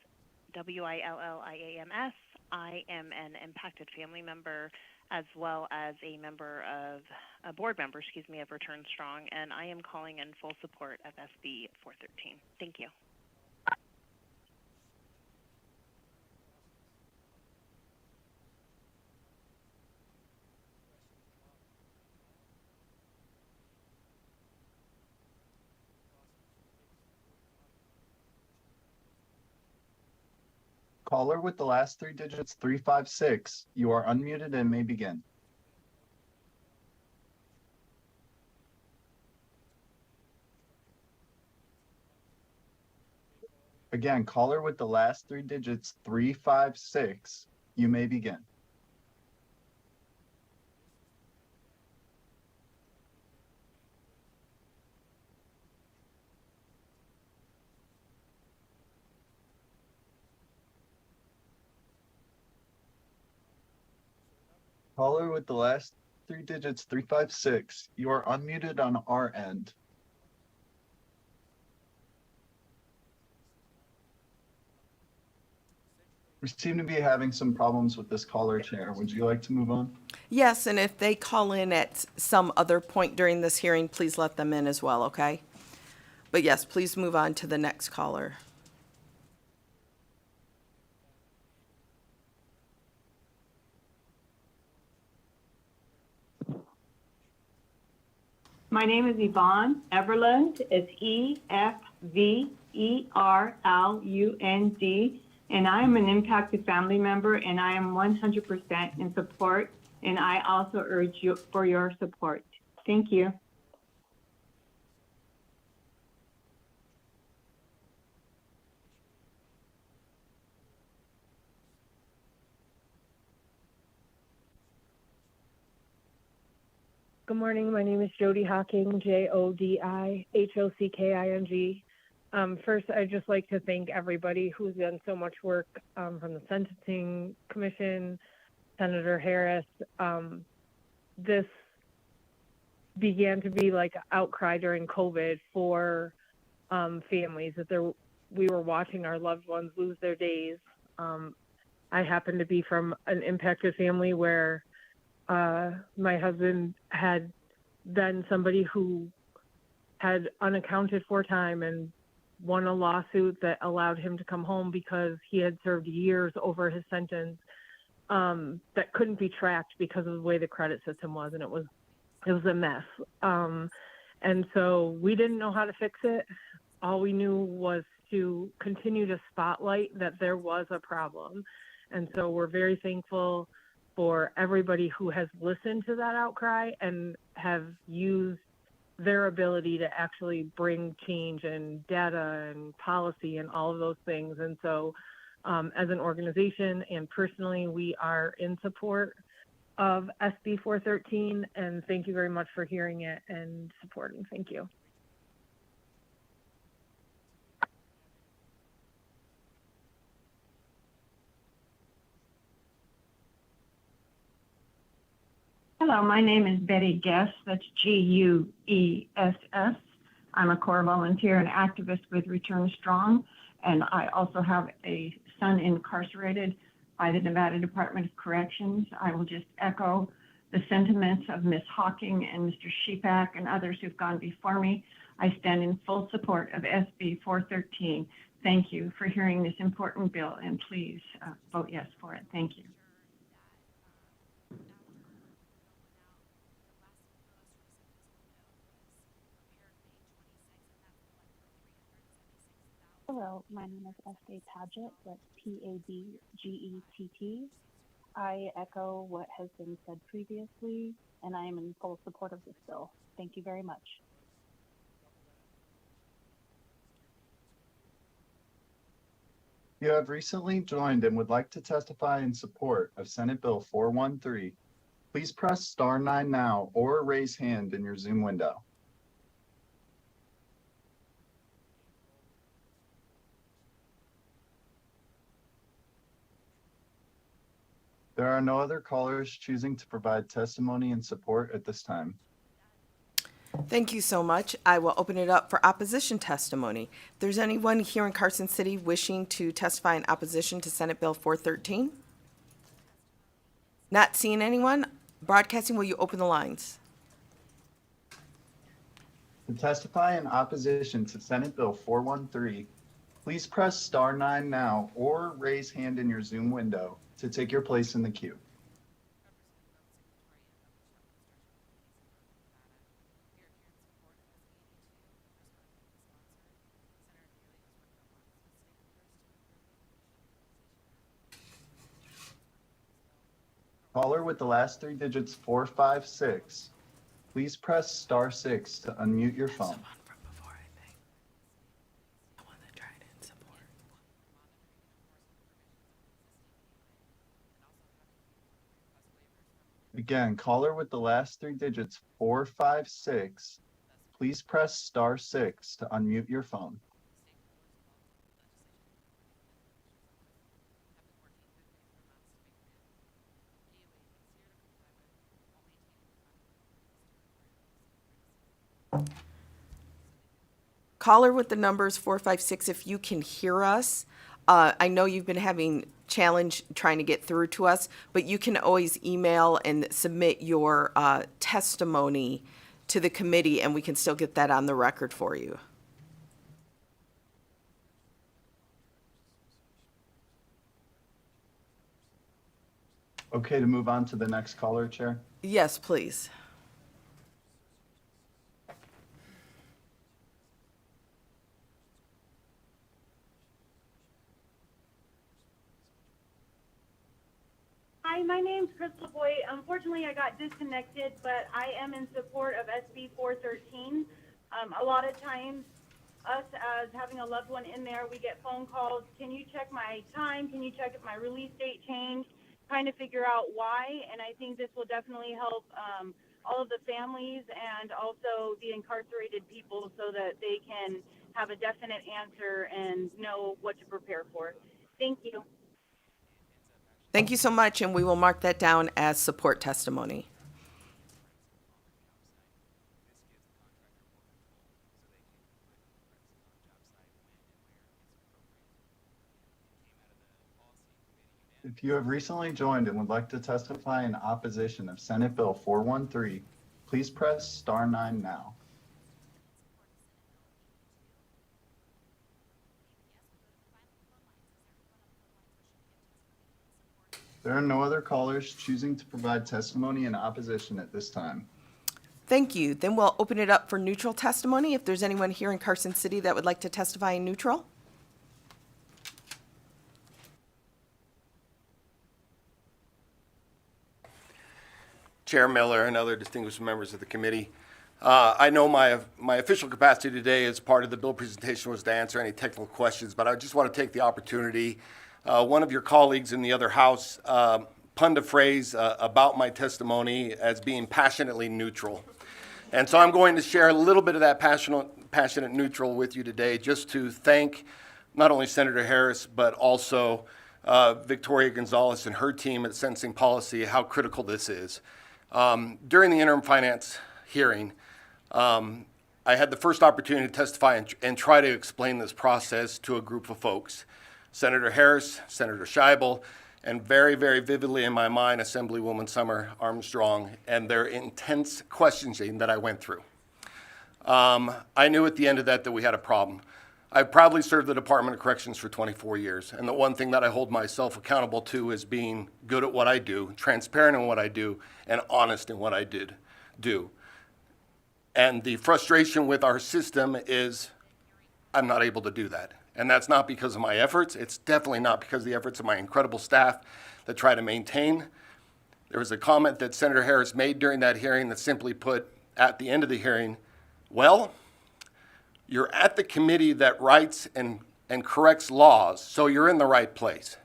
Williams. I am an impacted family member as well as a board member, of Return Strong, and I am calling in full support of SB 413. Thank you. Caller with the last three digits 356, you are unmuted and may begin. Again, caller with the last three digits 356, you may begin. Caller with the last three digits 356, you are unmuted on our end. We seem to be having some problems with this caller chair. Would you like to move on? Yes, and if they call in at some other point during this hearing, please let them in as well, okay? But yes, please move on to the next caller. My name is Yvonne Everlund. It's EFVERLUND, and I am an impacted family member, and I am 100% in support, and I also urge you for your support. Thank you. Good morning. My name is Jody Hocking, JODIHOCKING. First, I'd just like to thank everybody who's done so much work from the Sentencing Commission, Senator Harris. This began to be like an outcry during COVID for families that we were watching our loved ones lose their days. I happen to be from an impacted family where my husband had been somebody who had unaccounted for time and won a lawsuit that allowed him to come home because he had served years over his sentence that couldn't be tracked because of the way the credit system was, and it was a mess. And so we didn't know how to fix it. All we knew was to continue to spotlight that there was a problem. And so we're very thankful for everybody who has listened to that outcry and have used their ability to actually bring change and data and policy and all of those things. And so as an organization and personally, we are in support of SB 413, and thank you very much for hearing it and supporting. Thank you. Hello, my name is Betty Guess. That's GUESS. I'm a core volunteer and activist with Return Strong, and I also have a son incarcerated by the Nevada Department of Corrections. I will just echo the sentiments of Ms. Hocking and Mr. Shepak and others who've gone before me. I stand in full support of SB 413. Thank you for hearing this important bill, and please vote yes for it. Thank you. Hello, my name is S.A. Padgett, that's P-A-D-G-E-T-T. I echo what has been said previously, and I am in full support of this bill. Thank you very much. If you have recently joined and would like to testify in support of Senate Bill 413, please press star 9 now or raise hand in your Zoom window. There are no other callers choosing to provide testimony in support at this time. Thank you so much. I will open it up for opposition testimony. If there's anyone here in Carson City wishing to testify in opposition to Senate Bill 413? Not seeing anyone. Broadcasting, will you open the lines? To testify in opposition to Senate Bill 413, please press star 9 now or raise hand in your Zoom window to take your place in the queue. Caller with the last 3 digits 456, please press star 6 to unmute your phone. Again, caller with the last 3 digits 456, please press star 6 to unmute your phone. Caller with the numbers 456, if you can hear us. I know you've been having challenge trying to get through to us, but you can always email and submit your testimony to the committee, and we can still get that on the record for you. Okay to move on to the next caller, Chair? Yes, please. Hi, my name's Crystal Boyd. Unfortunately, I got disconnected, but I am in support of SB 413. A lot of times, us as having a loved one in there, we get phone calls. Can you check my time? Can you check if my release date changed? Trying to figure out why, and I think this will definitely help all of the families and also the incarcerated people so that they can have a definite answer and know what to prepare for. Thank you. Thank you so much, and we will mark that down as support testimony. If you have recently joined and would like to testify in opposition of Senate Bill 413, please press star 9 now. There are no other callers choosing to provide testimony in opposition at this time. Thank you. Then we'll open it up for neutral testimony. If there's anyone here in Carson City that would like to testify in neutral. Chair Miller and other distinguished members of the committee. I know my official capacity today as part of the bill presentation was to answer any technical questions, but I just want to take the opportunity. One of your colleagues in the other house punned a phrase about my testimony as being passionately neutral. And so I'm going to share a little bit of that passionate neutral with you today, just to thank not only Senator Harris, but also Victoria Gonzalez and her team at Sentencing Policy, how critical this is. During the interim finance hearing, I had the first opportunity to testify and try to explain this process to a group of folks. Senator Harris, Senator Scheibel, and very, very vividly in my mind, Assemblywoman Summer Armstrong, and their intense questioning that I went through. I knew at the end of that we had a problem. I've proudly served the Department of Corrections for 24 years, and the one thing that I hold myself accountable to is being good at what I do, transparent in what I do, and honest in what I do. And the frustration with our system is I'm not able to do that. And that's not because of my efforts. It's definitely not because of the efforts of my incredible staff that try to maintain. There was a comment that Senator Harris made during that hearing that simply put at the end of the hearing, well, you're at the committee that writes and corrects laws, so you're in the right place.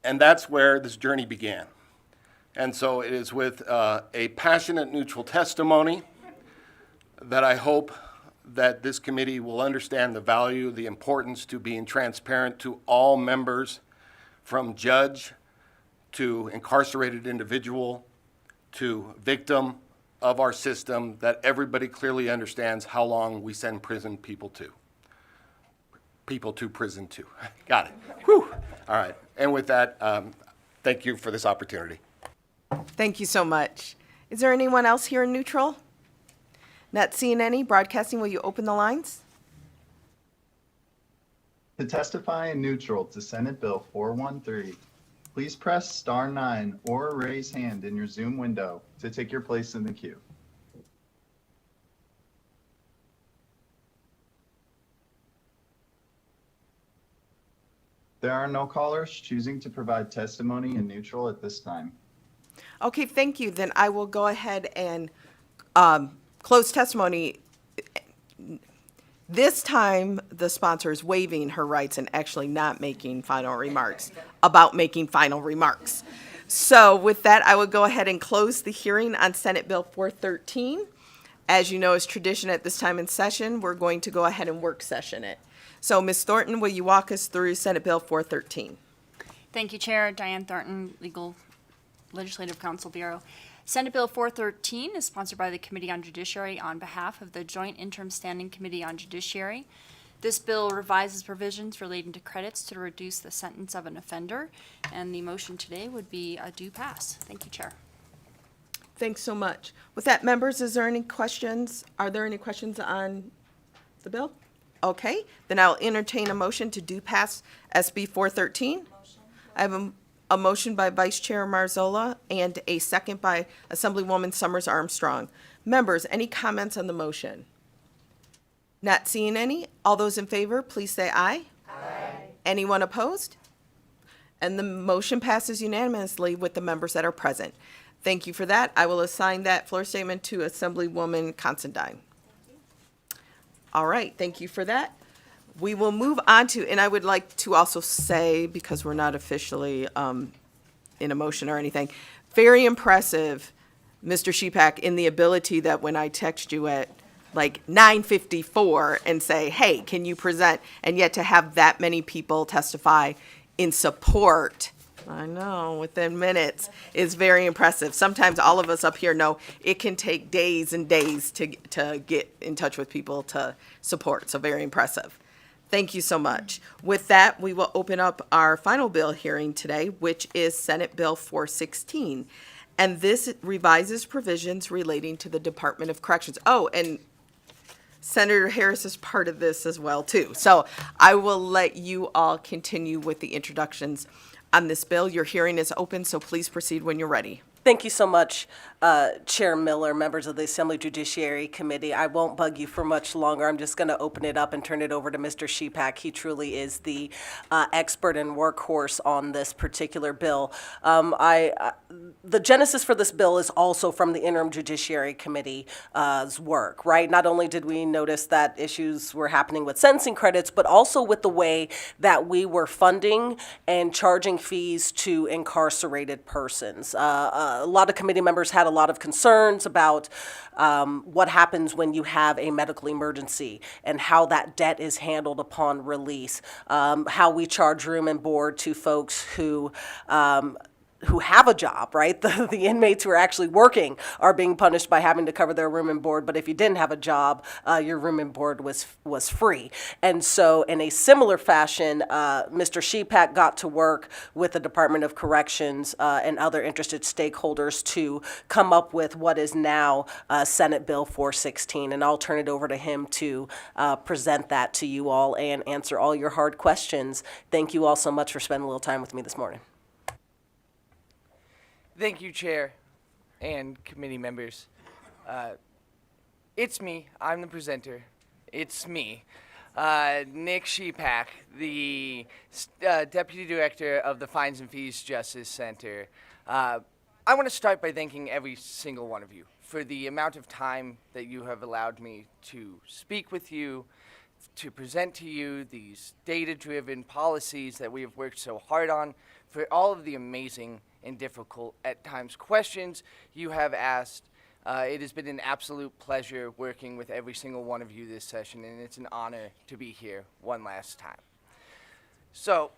And that's where this journey began. And so it is with a passionate, neutral testimony that I hope that this committee will understand the value, the importance to being transparent to all members, from judge to incarcerated individual to victim of our system that everybody clearly understands how long we send prison people to. People to prison to. Got it. Whew. All right. And with that, thank you for this opportunity. Thank you so much. Is there anyone else here in neutral? Not seeing any. Broadcasting, will you open the lines? To testify in neutral to Senate Bill 413, please press star 9 or raise hand in your Zoom window to take your place in the queue. There are no callers choosing to provide testimony in neutral at this time. Okay, thank you. Then I will go ahead and close testimony. This time, the sponsor is waiving her rights and actually not making final remarks about making final remarks. So with that, I will go ahead and close the hearing on Senate Bill 413. As you know, as tradition at this time in session, we're going to go ahead and work session it. So Ms. Thornton, will you walk us through Senate Bill 413? Thank you, Chair. Diane Thornton, Legislative Counsel Bureau. Senate Bill 413 is sponsored by the Committee on Judiciary on behalf of the Joint Interim Standing Committee on Judiciary. This bill revises provisions relating to credits to reduce the sentence of an offender, and the motion today would be a due pass. Thank you, Chair. Thanks so much. With that, members, is there any questions? Are there any questions on the bill? Okay, then I'll entertain a motion to do pass SB 413. I have a motion by Vice Chair Marzola and a second by Assemblywoman Summers Armstrong. Members, any comments on the motion? Not seeing any. All those in favor, please say aye. Aye. Anyone opposed? And the motion passes unanimously with the members that are present. Thank you for that. I will assign that floor statement to Assemblywoman Considine. All right, thank you for that. We will move on to, and I would like to also say, because we're not officially in a motion or anything, very impressive, Mr. Shepak, in the ability that when I text you at like 9:54 and say, hey, can you present, and yet to have that many people testify in support, I know, within minutes, is very impressive. Sometimes all of us up here know it can take days and days to get in touch with people to support, so very impressive. Thank you so much. With that, we will open up our final bill hearing today, which is Senate Bill 416. And this revises provisions relating to the Department of Corrections. Oh, and Senator Harris is part of this as well, too. So I will let you all continue with the introductions on this bill. Your hearing is open, so please proceed when you're ready. Thank you so much, Chair Miller, members of the Assembly Judiciary Committee. I won't bug you for much longer. I'm just going to open it up and turn it over to Mr. Shepak. He truly is the expert and workhorse on this particular bill. The genesis for this bill is also from the Interim Judiciary Committee's work, right? Not only did we notice that issues were happening with sentencing credits, but also with the way that we were funding and charging fees to incarcerated persons. A lot of committee members had a lot of concerns about what happens when you have a medical emergency and how that debt is handled upon release, how we charge room and board to folks who have a job, right? The inmates who are actually working are being punished by having to cover their room and board, but if you didn't have a job, your room and board was free. And so in a similar fashion, Mr. Shepak got to work with the Department of Corrections and other interested stakeholders to come up with what is now Senate Bill 416. And I'll turn it over to him to present that to you all and answer all your hard questions. Thank you all so much for spending a little time with me this morning. Thank you, Chair and committee members. It's me. I'm the presenter. It's me, Nick Shepak, the Deputy Director of the Fines and Fees Justice Center. I want to start by thanking every single one of you for the amount of time that you have allowed me to speak with you, to present to you these data-driven policies that we have worked so hard on, for all of the amazing and difficult, at times, questions you have asked. It has been an absolute pleasure working with every single one of you this session, and it's an honor to be here one last time. So,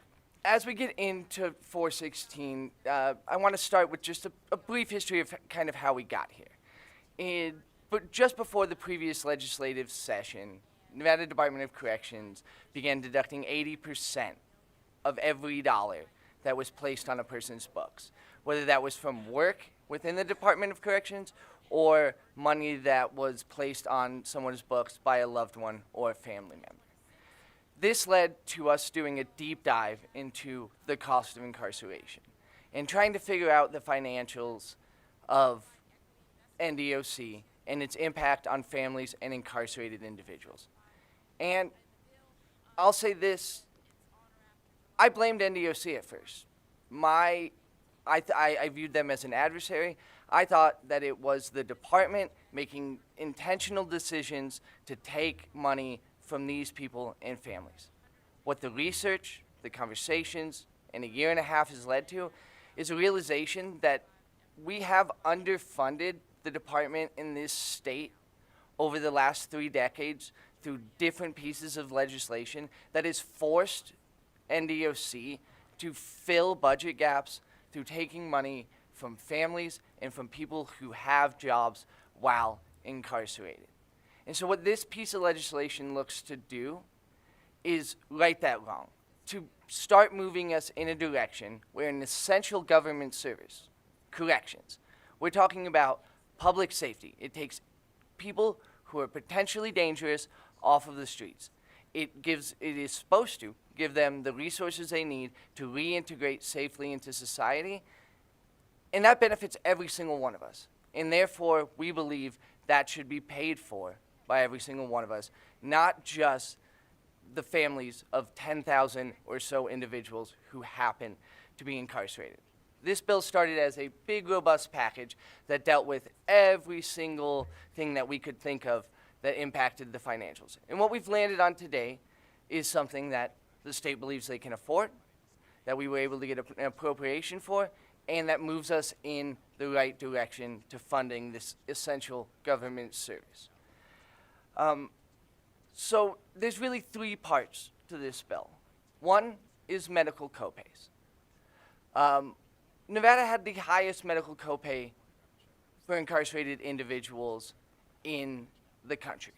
as we get into 416, I want to start with just a brief history of kind of how we got here. but just before the previous legislative session, Nevada Department of Corrections began deducting 80% of every dollar that was placed on a person's books, whether that was from work within the Department of Corrections or money that was placed on someone's books by a loved one or a family member. This led to us doing a deep dive into the cost of incarceration and trying to figure out the financials of NDOC and its impact on families and incarcerated individuals. And I'll say this, I blamed NDOC at first. I viewed them as an adversary. I thought that it was the department making intentional decisions to take money from these people and families. What the research, the conversations, and a year and a half has led to is a realization that we have underfunded the department in this state over the last 3 decades through different pieces of legislation that has forced NDOC to fill budget gaps through taking money from families and from people who have jobs while incarcerated. And so what this piece of legislation looks to do is right that wrong, to start moving us in a direction where an essential government service, corrections, we're talking about public safety. It takes people who are potentially dangerous off of the streets. It is supposed to give them the resources they need to reintegrate safely into society, and that benefits every single one of us. And therefore, we believe that should be paid for by every single one of us, not just the families of 10,000 or so individuals who happen to be incarcerated. This bill started as a big, robust package that dealt with every single thing that we could think of that impacted the financials. And what we've landed on today is something that the state believes they can afford, that we were able to get an appropriation for, and that moves us in the right direction to funding this essential government service. So there's really 3 parts to this bill. One is medical copays. Nevada had the highest medical copay for incarcerated individuals in the country.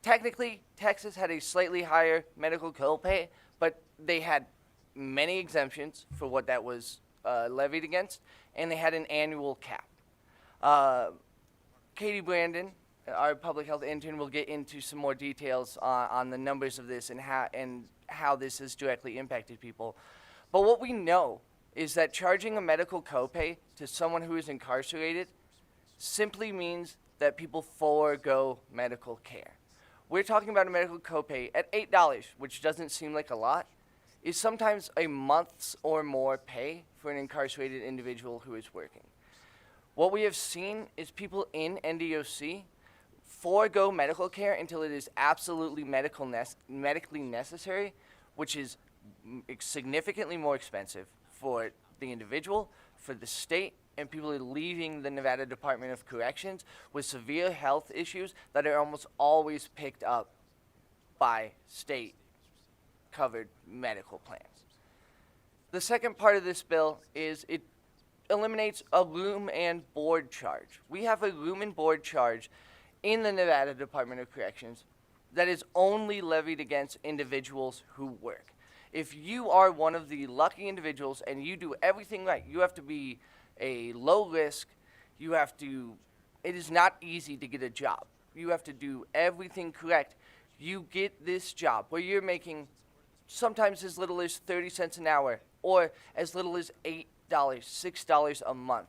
Technically, Texas had a slightly higher medical copay, but they had many exemptions for what that was levied against, and they had an annual cap. Katie Brandon, our public health intern, will get into some more details on the numbers of this and how this has directly impacted people. But what we know is that charging a medical copay to someone who is incarcerated simply means that people forego medical care. We're talking about a medical copay at $8, which doesn't seem like a lot, is sometimes a month's or more pay for an incarcerated individual who is working. What we have seen is people in NDOC forego medical care until it is absolutely medically necessary, which is significantly more expensive for the individual, for the state, and people are leaving the Nevada Department of Corrections with severe health issues that are almost always picked up by state-covered medical plans. The second part of this bill is it eliminates a room and board charge. We have a room and board charge in the Nevada Department of Corrections that is only levied against individuals who work. If you are one of the lucky individuals and you do everything right, you have to be a low risk, it is not easy to get a job. You have to do everything correct. You get this job where you're making sometimes as little as 30 cents an hour or as little as $8, $6 a month.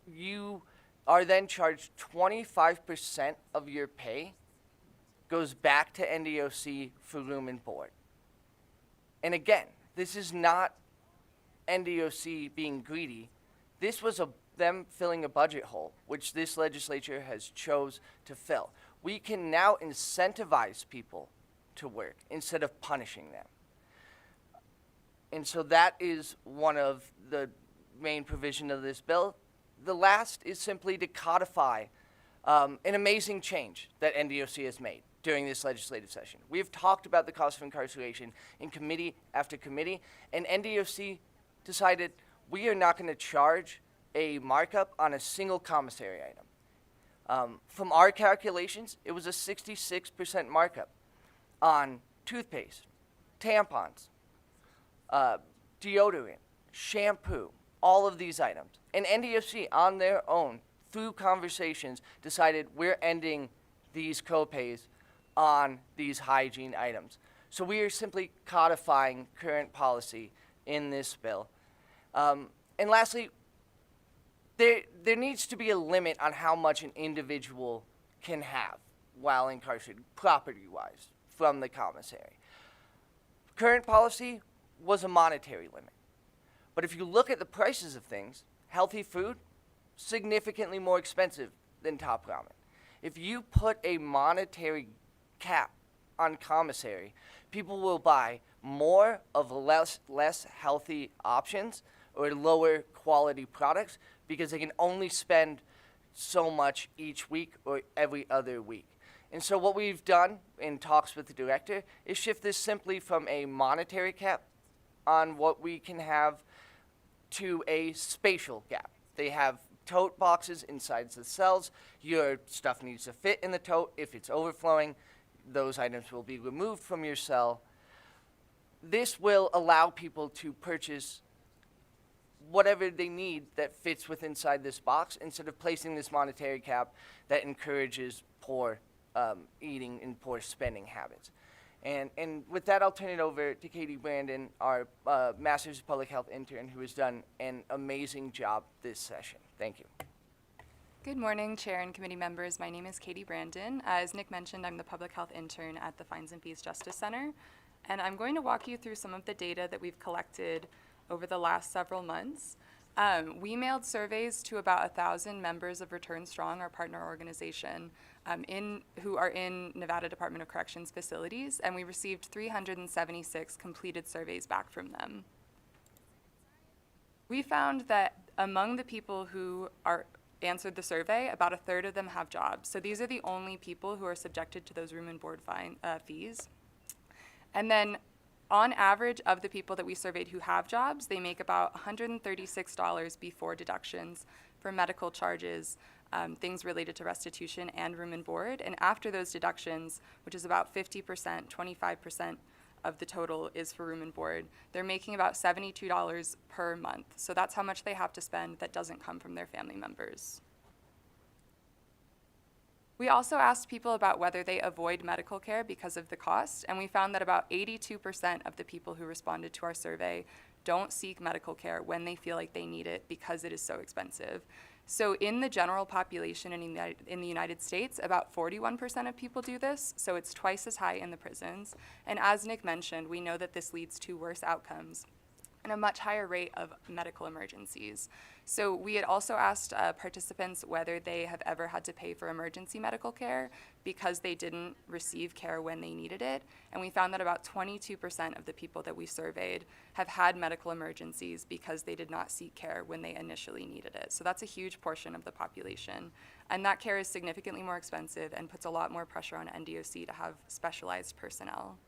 You are then charged 25% of your pay goes back to NDOC for room and board. And again, this is not NDOC being greedy. This was them filling a budget hole, which this legislature has chose to fill. We can now incentivize people to work instead of punishing them. And so that is one of the main provision of this bill. The last is simply to codify an amazing change that NDOC has made during this legislative session. We have talked about the cost of incarceration in committee after committee, and NDOC decided we are not going to charge a markup on a single commissary item. From our calculations, it was a 66% markup on toothpaste, tampons, deodorant, shampoo, all of these items. And NDFC, on their own, through conversations, decided we're ending these copays on these hygiene items. So we are simply codifying current policy in this bill. And lastly, there needs to be a limit on how much an individual can have while incarcerated, property-wise, from the commissary. Current policy was a monetary limit. But if you look at the prices of things, healthy food, significantly more expensive than Top Ramen. If you put a monetary cap on commissary, people will buy more of less healthy options or lower quality products because they can only spend so much each week or every other week. And so what we've done in talks with the director is shift this simply from a monetary cap on what we can have to a spatial gap. They have tote boxes inside the cells. Your stuff needs to fit in the tote. If it's overflowing, those items will be removed from your cell. This will allow people to purchase whatever they need that fits with inside this box instead of placing this monetary cap that encourages poor eating and poor spending habits. And with that, I'll turn it over to Katie Brandon, our Master's of Public Health intern, who has done an amazing job this session. Thank you. Good morning, Chair and committee members. My name is Katie Brandon. As Nick mentioned, I'm the Public Health intern at the Fines and Fees Justice Center. And I'm going to walk you through some of the data that we've collected over the last several months. We mailed surveys to about 1,000 members of Return Strong, our partner organization, who are in Nevada Department of Corrections facilities, and we received 376 completed surveys back from them. We found that among the people who answered the survey, about a third of them have jobs. So these are the only people who are subjected to those room and board fees. And then on average, of the people that we surveyed who have jobs, they make about $136 before deductions for medical charges, things related to restitution and room and board. And after those deductions, which is about 50%, 25% of the total is for room and board, they're making about $72 per month. So that's how much they have to spend that doesn't come from their family members. We also asked people about whether they avoid medical care because of the cost, and we found that about 82% of the people who responded to our survey don't seek medical care when they feel like they need it because it is so expensive. So in the general population in the United States, about 41% of people do this, so it's twice as high in the prisons. And as Nick mentioned, we know that this leads to worse outcomes and a much higher rate of medical emergencies. So we had also asked participants whether they have ever had to pay for emergency medical care because they didn't receive care when they needed it. And we found that about 22% of the people that we surveyed have had medical emergencies because they did not seek care when they initially needed it. So that's a huge portion of the population. And that care is significantly more expensive and puts a lot more pressure on NDOC to have specialized personnel.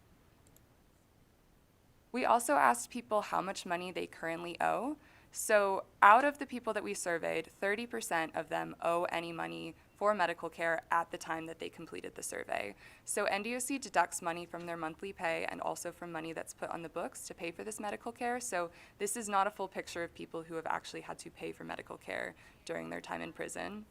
We also asked people how much money they currently owe. So out of the people that we surveyed, 30% of them owe any money for medical care at the time that they completed the survey. So NDOC deducts money from their monthly pay and also from money that's put on the books to pay for this medical care. So this is not a full picture of people who have actually had to pay for medical care during their time in prison.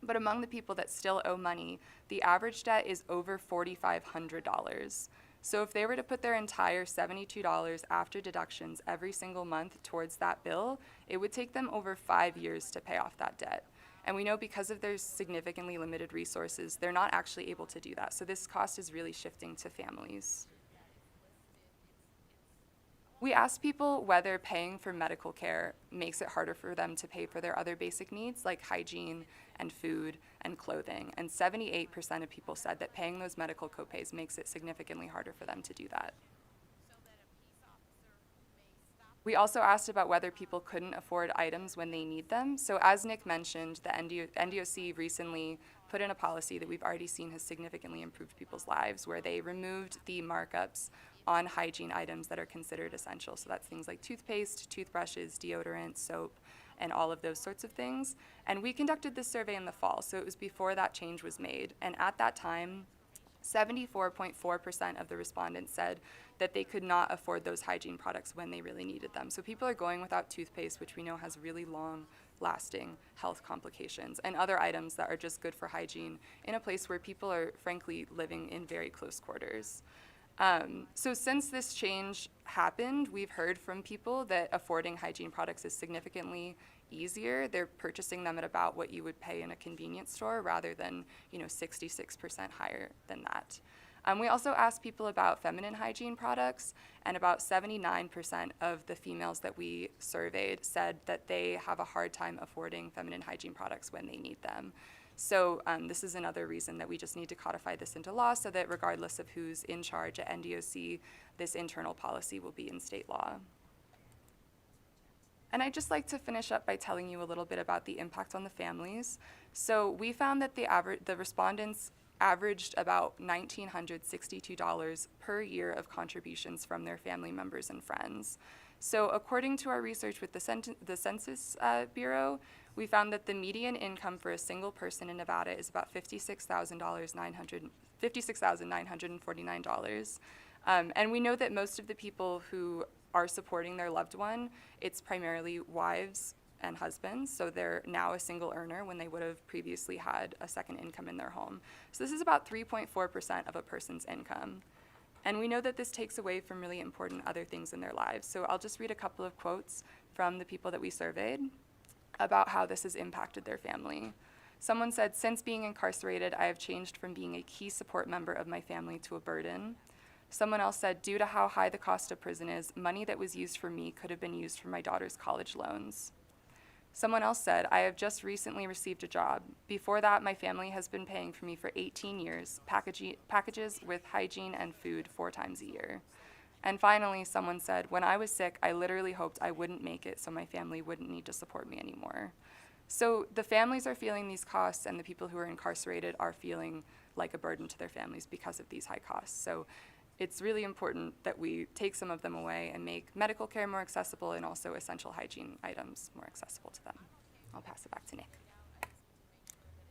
But among the people that still owe money, the average debt is over $4,500. So if they were to put their entire $72 after deductions every single month towards that bill, it would take them over 5 years to pay off that debt. And we know because of their significantly limited resources, they're not actually able to do that. So this cost is really shifting to families. We asked people whether paying for medical care makes it harder for them to pay for their other basic needs like hygiene and food and clothing. And 78% of people said that paying those medical copays makes it significantly harder for them to do that. We also asked about whether people couldn't afford items when they need them. So as Nick mentioned, the NDOC recently put in a policy that we've already seen has significantly improved people's lives, where they removed the markups on hygiene items that are considered essential. So that's things like toothpaste, toothbrushes, deodorant, soap. and all of those sorts of things. And we conducted this survey in the fall, so it was before that change was made. And at that time, 74.4% of the respondents said that they could not afford those hygiene products when they really needed them. So people are going without toothpaste, which we know has really long-lasting health complications, and other items that are just good for hygiene in a place where people are frankly living in very close quarters. So since this change happened, we've heard from people that affording hygiene products is significantly easier. They're purchasing them at about what you would pay in a convenience store rather than, 66% higher than that. We also asked people about feminine hygiene products, and about 79% of the females that we surveyed said that they have a hard time affording feminine hygiene products when they need them. So this is another reason that we just need to codify this into law so that regardless of who's in charge at NDOC, this internal policy will be in state law. And I'd just like to finish up by telling you a little bit about the impact on the families. So we found that the respondents averaged about $1,962 per year of contributions from their family members and friends. So according to our research with the Census Bureau, we found that the median income for a single person in Nevada is about $56,949. And we know that most of the people who are supporting their loved one, it's primarily wives and husbands, so they're now a single earner when they would have previously had a second income in their home. So this is about 3.4% of a person's income. And we know that this takes away from really important other things in their lives. So I'll just read a couple of quotes from the people that we surveyed about how this has impacted their family. Someone said, "Since being incarcerated, I have changed from being a key support member of my family to a burden." Someone else said, "Due to how high the cost of prison is, money that was used for me could have been used for my daughter's college loans." Someone else said, "I have just recently received a job. Before that, my family has been paying for me for 18 years, packages with hygiene and food 4 times a year." And finally, someone said, "When I was sick, I literally hoped I wouldn't make it so my family wouldn't need to support me anymore." So the families are feeling these costs, and the people who are incarcerated are feeling like a burden to their families because of these high costs. So it's really important that we take some of them away and make medical care more accessible and also essential hygiene items more accessible to them. I'll pass it back to Nick.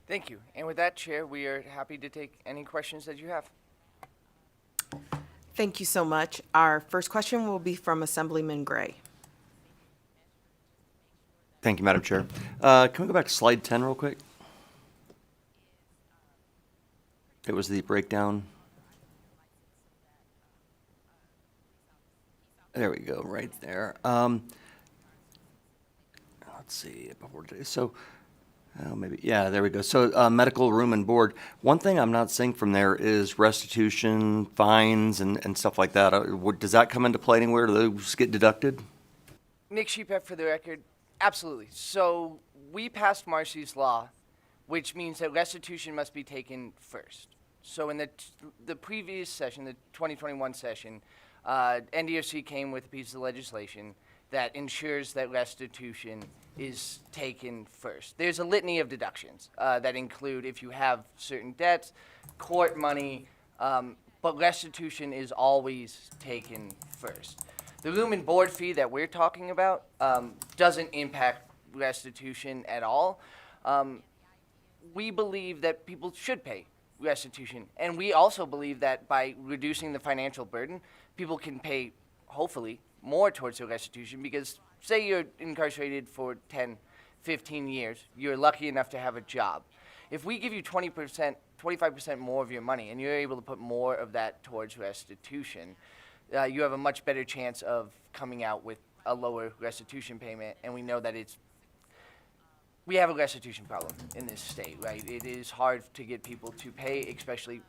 Thank you. And with that, Chair, we are happy to take any questions that you have. Thank you so much. Our first question will be from Assemblyman Gray. Thank you, Madam Chair. Can we go back to slide 10 real quick? It was the breakdown. There we go, right there. Let's see, before today. So, maybe, yeah, there we go. So, medical room and board. One thing I'm not seeing from there is restitution, fines, and stuff like that. Does that come into play anywhere? Do those get deducted? Nick Sheephead for the record. Absolutely. So we passed Marcy's law, which means that restitution must be taken first. So in the previous session, the 2021 session, NDOC came with a piece of legislation that ensures that restitution is taken first. There's a litany of deductions that include if you have certain debts, court money, but restitution is always taken first. The room and board fee that we're talking about doesn't impact restitution at all. We believe that people should pay restitution, and we also believe that by reducing the financial burden, people can pay, hopefully, more towards the restitution because say you're incarcerated for 10, 15 years, you're lucky enough to have a job. If we give you 20%, 25% more of your money and you're able to put more of that towards restitution, you have a much better chance of coming out with a lower restitution payment, and we know that we have a restitution problem in this state, right? It is hard to get people to pay, especially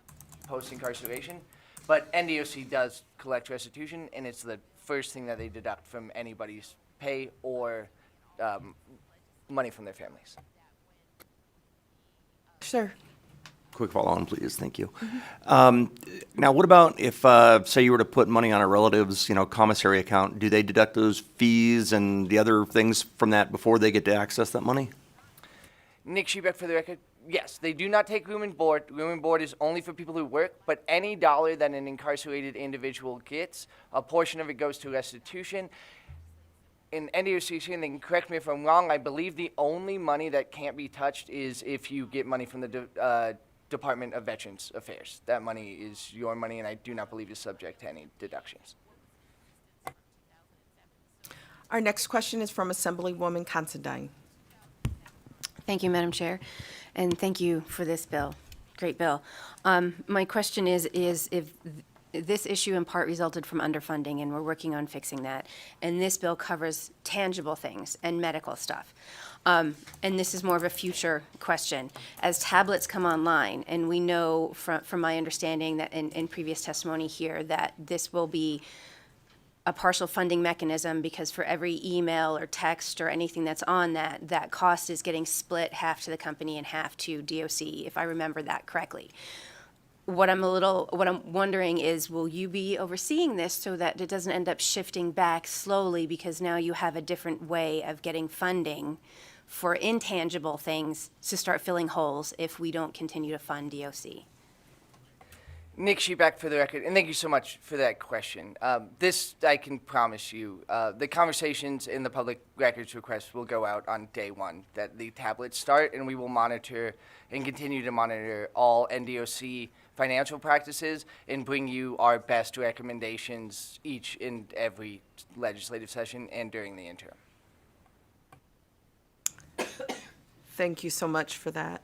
post-incarceration, but NDOC does collect restitution, and it's the first thing that they deduct from anybody's pay or money from their families. Sure. Quick follow-on, please. Thank you. Now, what about if, say, you were to put money on a relative's, commissary account? Do they deduct those fees and the other things from that before they get to access that money? Nick Sheephead for the record. Yes, they do not take room and board. Room and board is only for people who work, but any dollar that an incarcerated individual gets, a portion of it goes to restitution. in NDOCC, and they can correct me if I'm wrong, I believe the only money that can't be touched is if you get money from the Department of Veterans Affairs. That money is your money, and I do not believe is subject to any deductions. Our next question is from Assemblywoman Considine. Thank you, Madam Chair, and thank you for this bill. Great bill. My question is if this issue in part resulted from underfunding, and we're working on fixing that, and this bill covers tangible things and medical stuff. And this is more of a future question. As tablets come online, and we know from my understanding that in previous testimony here that this will be a partial funding mechanism, because for every email or text or anything that's on that cost is getting split half to the company and half to DOC, if I remember that correctly. What I'm wondering is, will you be overseeing this so that it doesn't end up shifting back slowly, because now you have a different way of getting funding for intangible things to start filling holes if we don't continue to fund DOC? Nick Sheepak for the record, and thank you so much for that question. This, I can promise you, the conversations in the public records request will go out on day one that the tablets start, and we will monitor and continue to monitor all NDOC financial practices and bring you our best recommendations each and every legislative session and during the interim. Thank you so much for that.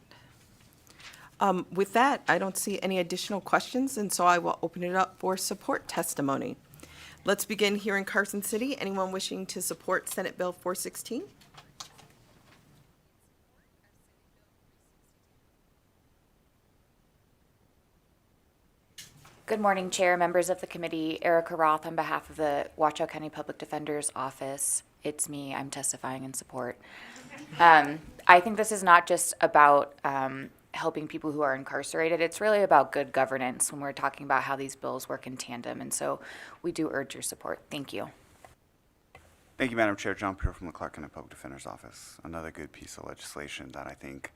With that, I don't see any additional questions, and so I will open it up for support testimony. Let's begin here in Carson City. Anyone wishing to support Senate Bill 416? Good morning, Chair, members of the committee. Erica Roth on behalf of the Washoe County Public Defender's Office. It's me. I'm testifying in support. I think this is not just about helping people who are incarcerated. It's really about good governance when we're talking about how these bills work in tandem. And so we do urge your support. Thank you. Thank you, Madam Chair. John Pure from the Clark County Public Defender's Office. Another good piece of legislation that I think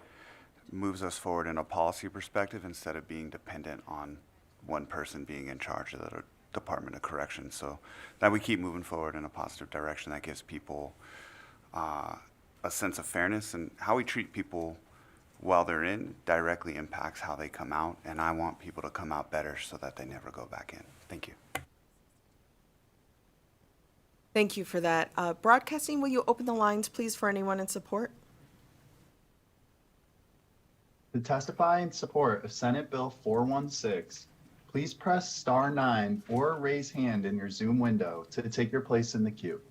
moves us forward in a policy perspective instead of being dependent on one person being in charge of the Department of Corrections. So that we keep moving forward in a positive direction that gives people a sense of fairness, and how we treat people while they're in directly impacts how they come out, and I want people to come out better so that they never go back in. Thank you. Thank you for that. Broadcasting, will you open the lines, please, for anyone in support? To testify in support of Senate Bill 416, please press star 9 or raise hand in your Zoom window to take your place in the queue.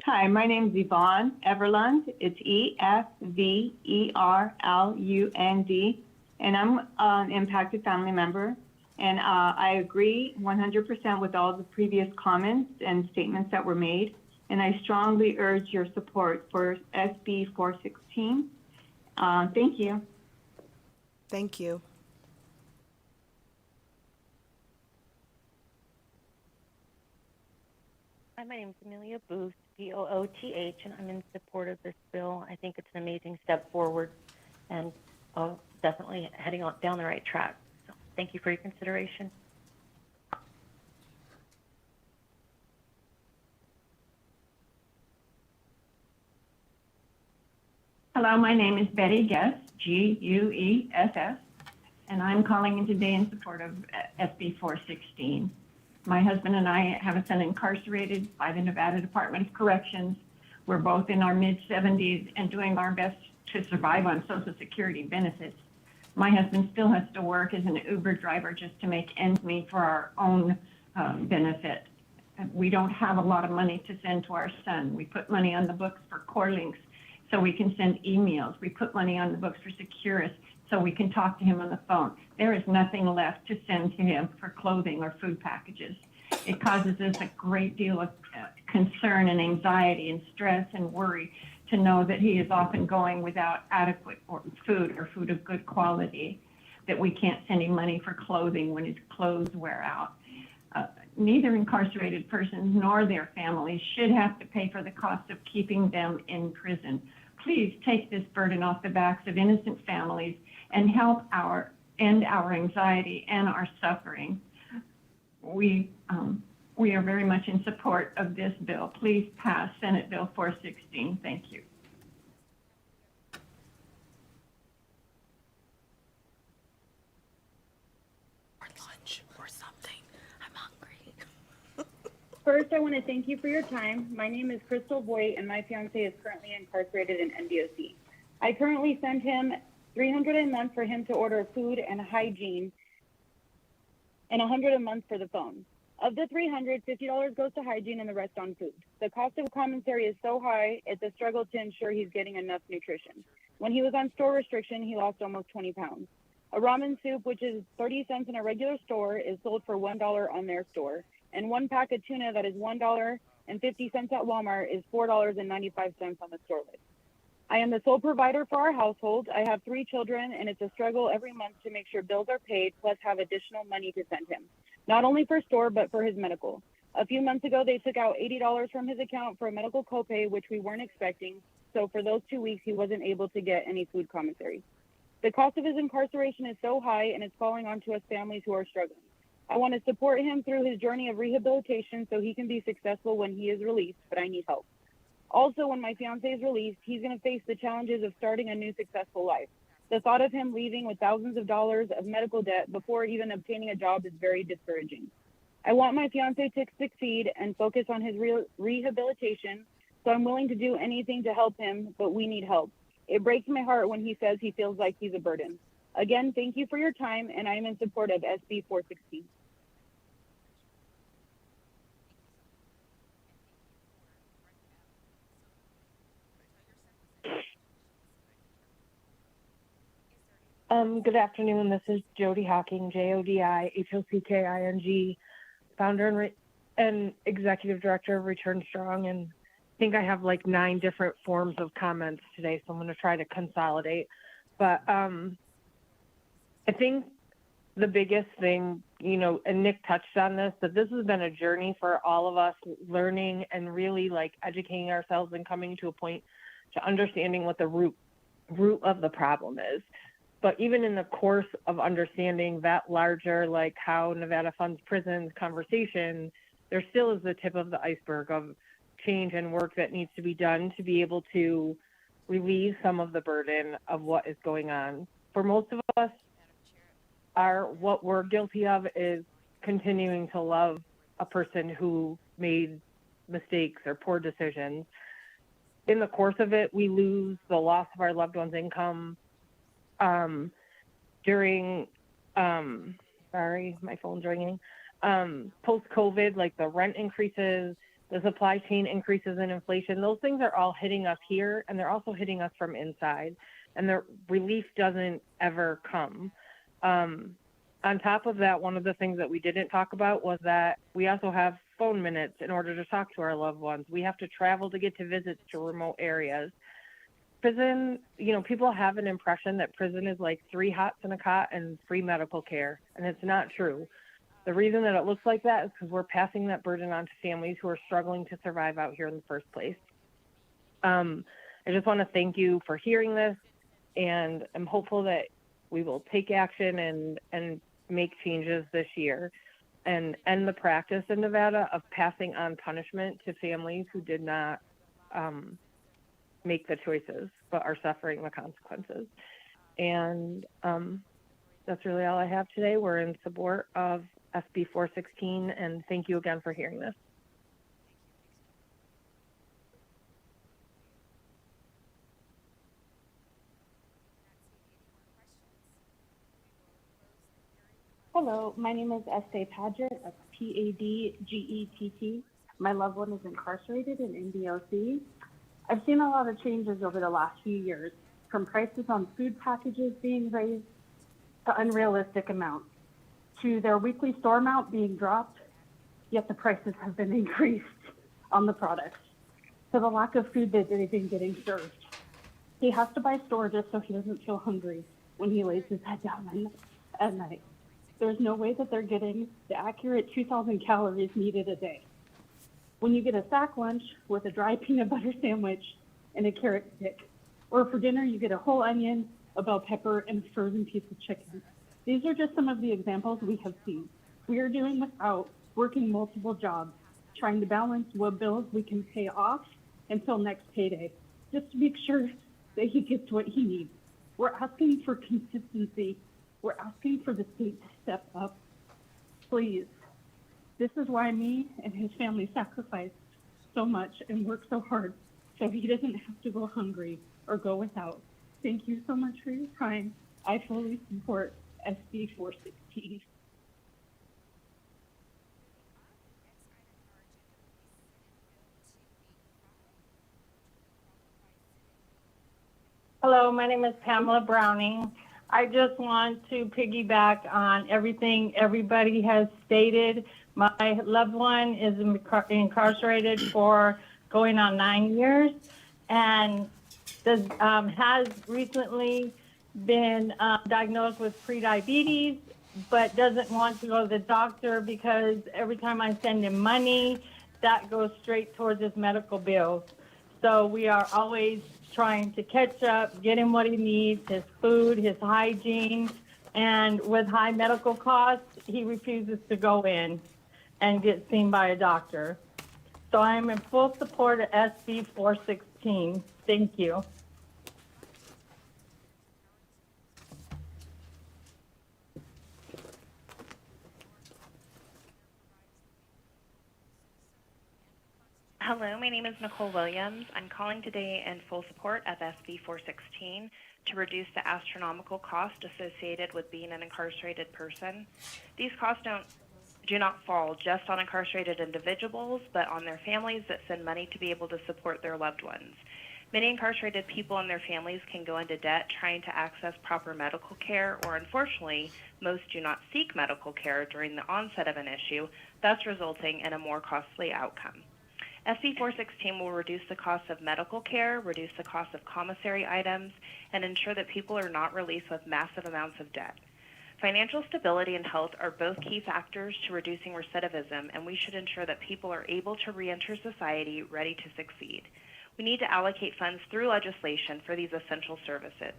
Hi, my name is Yvonne Everlund. It's Everlund, and I'm an impacted family member. And I agree 100% with all the previous comments and statements that were made. And I strongly urge your support for SB 416. Thank you. Thank you. Hi, my name is Amelia Booth, Booth, and I'm in support of this bill. I think it's an amazing step forward and definitely heading down the right track. So thank you for your consideration. Hello, my name is Betty Guess, Guess, and I'm calling in today in support of SB 416. My husband and I have a son incarcerated by the Nevada Department of Corrections. We're both in our mid-70s and doing our best to survive on Social Security benefits. My husband still has to work as an Uber driver just to make ends meet for our own benefit. We don't have a lot of money to send to our son. We put money on the books for Core Links so we can send emails. We put money on the books for Securus so we can talk to him on the phone. There is nothing left to send to him for clothing or food packages. It causes us a great deal of concern and anxiety and stress and worry to know that he is often going without adequate food or food of good quality, that we can't send him money for clothing when his clothes wear out. Neither incarcerated persons nor their families should have to pay for the cost of keeping them in prison. Please take this burden off the backs of innocent families and help end our anxiety and our suffering. We are very much in support of this bill. Please pass Senate Bill 416. Thank you. Or lunch or something. I'm hungry. First, I want to thank you for your time. My name is Crystal Voigt, and my fiance is currently incarcerated in NDOC. I currently send him $300 a month for him to order food and hygiene, and $100 a month for the phone. Of the $300, $50 goes to hygiene and the rest on food. The cost of commissary is so high, it's a struggle to ensure he's getting enough nutrition. When he was on store restriction, he lost almost 20 pounds. A ramen soup, which is 30 cents in a regular store, is sold for $1 on their store. And one pack of tuna that is $1.50 at Walmart is $4.95 on the store list. I am the sole provider for our household. I have 3 children, and it's a struggle every month to make sure bills are paid, plus have additional money to send him. Not only for store, but for his medical. A few months ago, they took out $80 from his account for a medical copay, which we weren't expecting. So for those 2 weeks, he wasn't able to get any food commissary. The cost of his incarceration is so high, and it's falling onto us families who are struggling. I want to support him through his journey of rehabilitation so he can be successful when he is released, but I need help. Also, when my fiance is released, he's going to face the challenges of starting a new successful life. The thought of him leaving with thousands of dollars of medical debt before even obtaining a job is very discouraging. I want my fiance to succeed and focus on his rehabilitation, so I'm willing to do anything to help him, but we need help. It breaks my heart when he says he feels like he's a burden. Again, thank you for your time, and I am in support of SB 416. Good afternoon. This is Jody Hocking, JODI, founder and executive director of Return Strong. And I think I have like 9 different forms of comments today, so I'm going to try to consolidate. But I think the biggest thing, and Nick touched on this, that this has been a journey for all of us, learning and really like educating ourselves and coming to a point to understanding what the root of the problem is. But even in the course of understanding that larger, like how Nevada funds prisons conversation, there still is the tip of the iceberg of change and work that needs to be done to be able to relieve some of the burden of what is going on. For most of us, what we're guilty of is continuing to love a person who made mistakes or poor decisions. In the course of it, we lose the loss of our loved one's income. During, sorry, my phone's ringing, post-COVID, like the rent increases, the supply chain increases in inflation, those things are all hitting us here, and they're also hitting us from inside, and the relief doesn't ever come. On top of that, one of the things that we didn't talk about was that we also have phone minutes in order to talk to our loved ones. We have to travel to get to visits to remote areas. Prison, people have an impression that prison is like 3 hots and a cot and free medical care, and it's not true. The reason that it looks like that is because we're passing that burden on to families who are struggling to survive out here in the first place. I just want to thank you for hearing this, and I'm hopeful that we will take action and make changes this year and end the practice in Nevada of passing on punishment to families who did not make the choices but are suffering the consequences. And that's really all I have today. We're in support of SB 416, and thank you again for hearing this. Hello, my name is Estee Padgett. That's Padgett. My loved one is incarcerated in NDOC. I've seen a lot of changes over the last few years, from prices on food packages being raised to unrealistic amounts, to their weekly store amount being dropped, yet the prices have been increased on the products, to the lack of food that they've been getting served. He has to buy store just so he doesn't feel hungry when he lays his head down at night. There's no way that they're getting the accurate 2,000 calories needed a day. When you get a sack lunch with a dry peanut butter sandwich and a carrot stick, or for dinner you get a whole onion a bell pepper, and a frozen piece of chicken. These are just some of the examples we have seen. We are doing without working multiple jobs, trying to balance what bills we can pay off until next payday, just to make sure that he gets what he needs. We're asking for consistency. We're asking for the state to step up. Please. This is why me and his family sacrificed so much and worked so hard so he doesn't have to go hungry or go without. Thank you so much for your time. I fully support SB 416. Hello, my name is Pamela Browning. I just want to piggyback on everything everybody has stated. My loved one is incarcerated for going on 9 years and has recently been diagnosed with prediabetes, but doesn't want to go to the doctor because every time I send him money, that goes straight towards his medical bills. So we are always trying to catch up, get him what he needs, his food, his hygiene, and with high medical costs, he refuses to go in and get seen by a doctor. So I am in full support of SB 416. Thank you. Hello, my name is Nicole Williams. I'm calling today in full support of SB 416 to reduce the astronomical cost associated with being an incarcerated person. These costs do not fall just on incarcerated individuals, but on their families that send money to be able to support their loved ones. Many incarcerated people and their families can go into debt trying to access proper medical care, or unfortunately, most do not seek medical care during the onset of an issue, thus resulting in a more costly outcome. SB 416 will reduce the cost of medical care, reduce the cost of commissary items, and ensure that people are not released with massive amounts of debt. Financial stability and health are both key factors to reducing recidivism, and we should ensure that people are able to reenter society ready to succeed. We need to allocate funds through legislation for these essential services.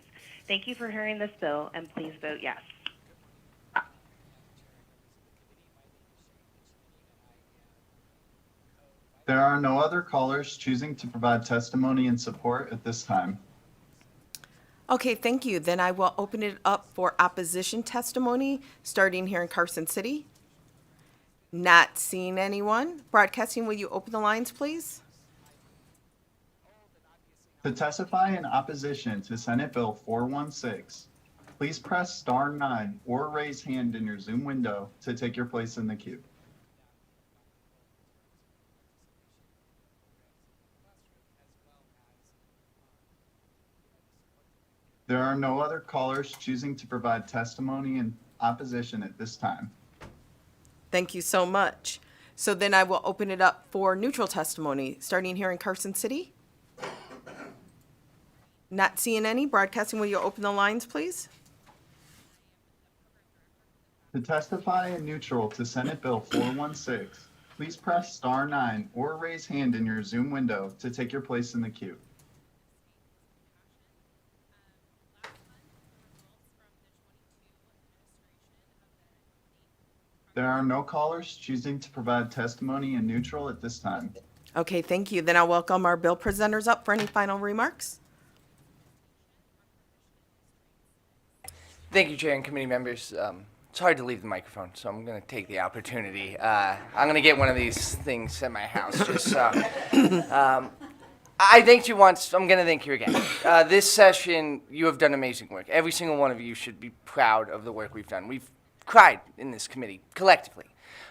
Thank you for hearing this bill, and please vote yes. There are no other callers choosing to provide testimony in support at this time. Okay, thank you. Then I will open it up for opposition testimony, starting here in Carson City. Not seeing anyone. Broadcasting, will you open the lines, please? To testify in opposition to Senate Bill 416, please press star 9 or raise hand in your Zoom window to take your place in the queue. There are no other callers choosing to provide testimony in opposition at this time. Thank you so much. So then I will open it up for neutral testimony, starting here in Carson City. Not seeing any. Broadcasting, will you open the lines, please? To testify in neutral to Senate Bill 416, please press star 9 or raise hand in your Zoom window to take your place in the queue. There are no callers choosing to provide testimony in neutral at this time. Okay, thank you. Then I'll welcome our bill presenters up for any final remarks. Thank you, Chair and committee members. It's hard to leave the microphone, so I'm going to take the opportunity. I'm going to get one of these things at my house. Just I thanked you once. I'm going to thank you again. This session, you have done amazing work. Every single one of you should be proud of the work we've done. We've cried in this committee collectively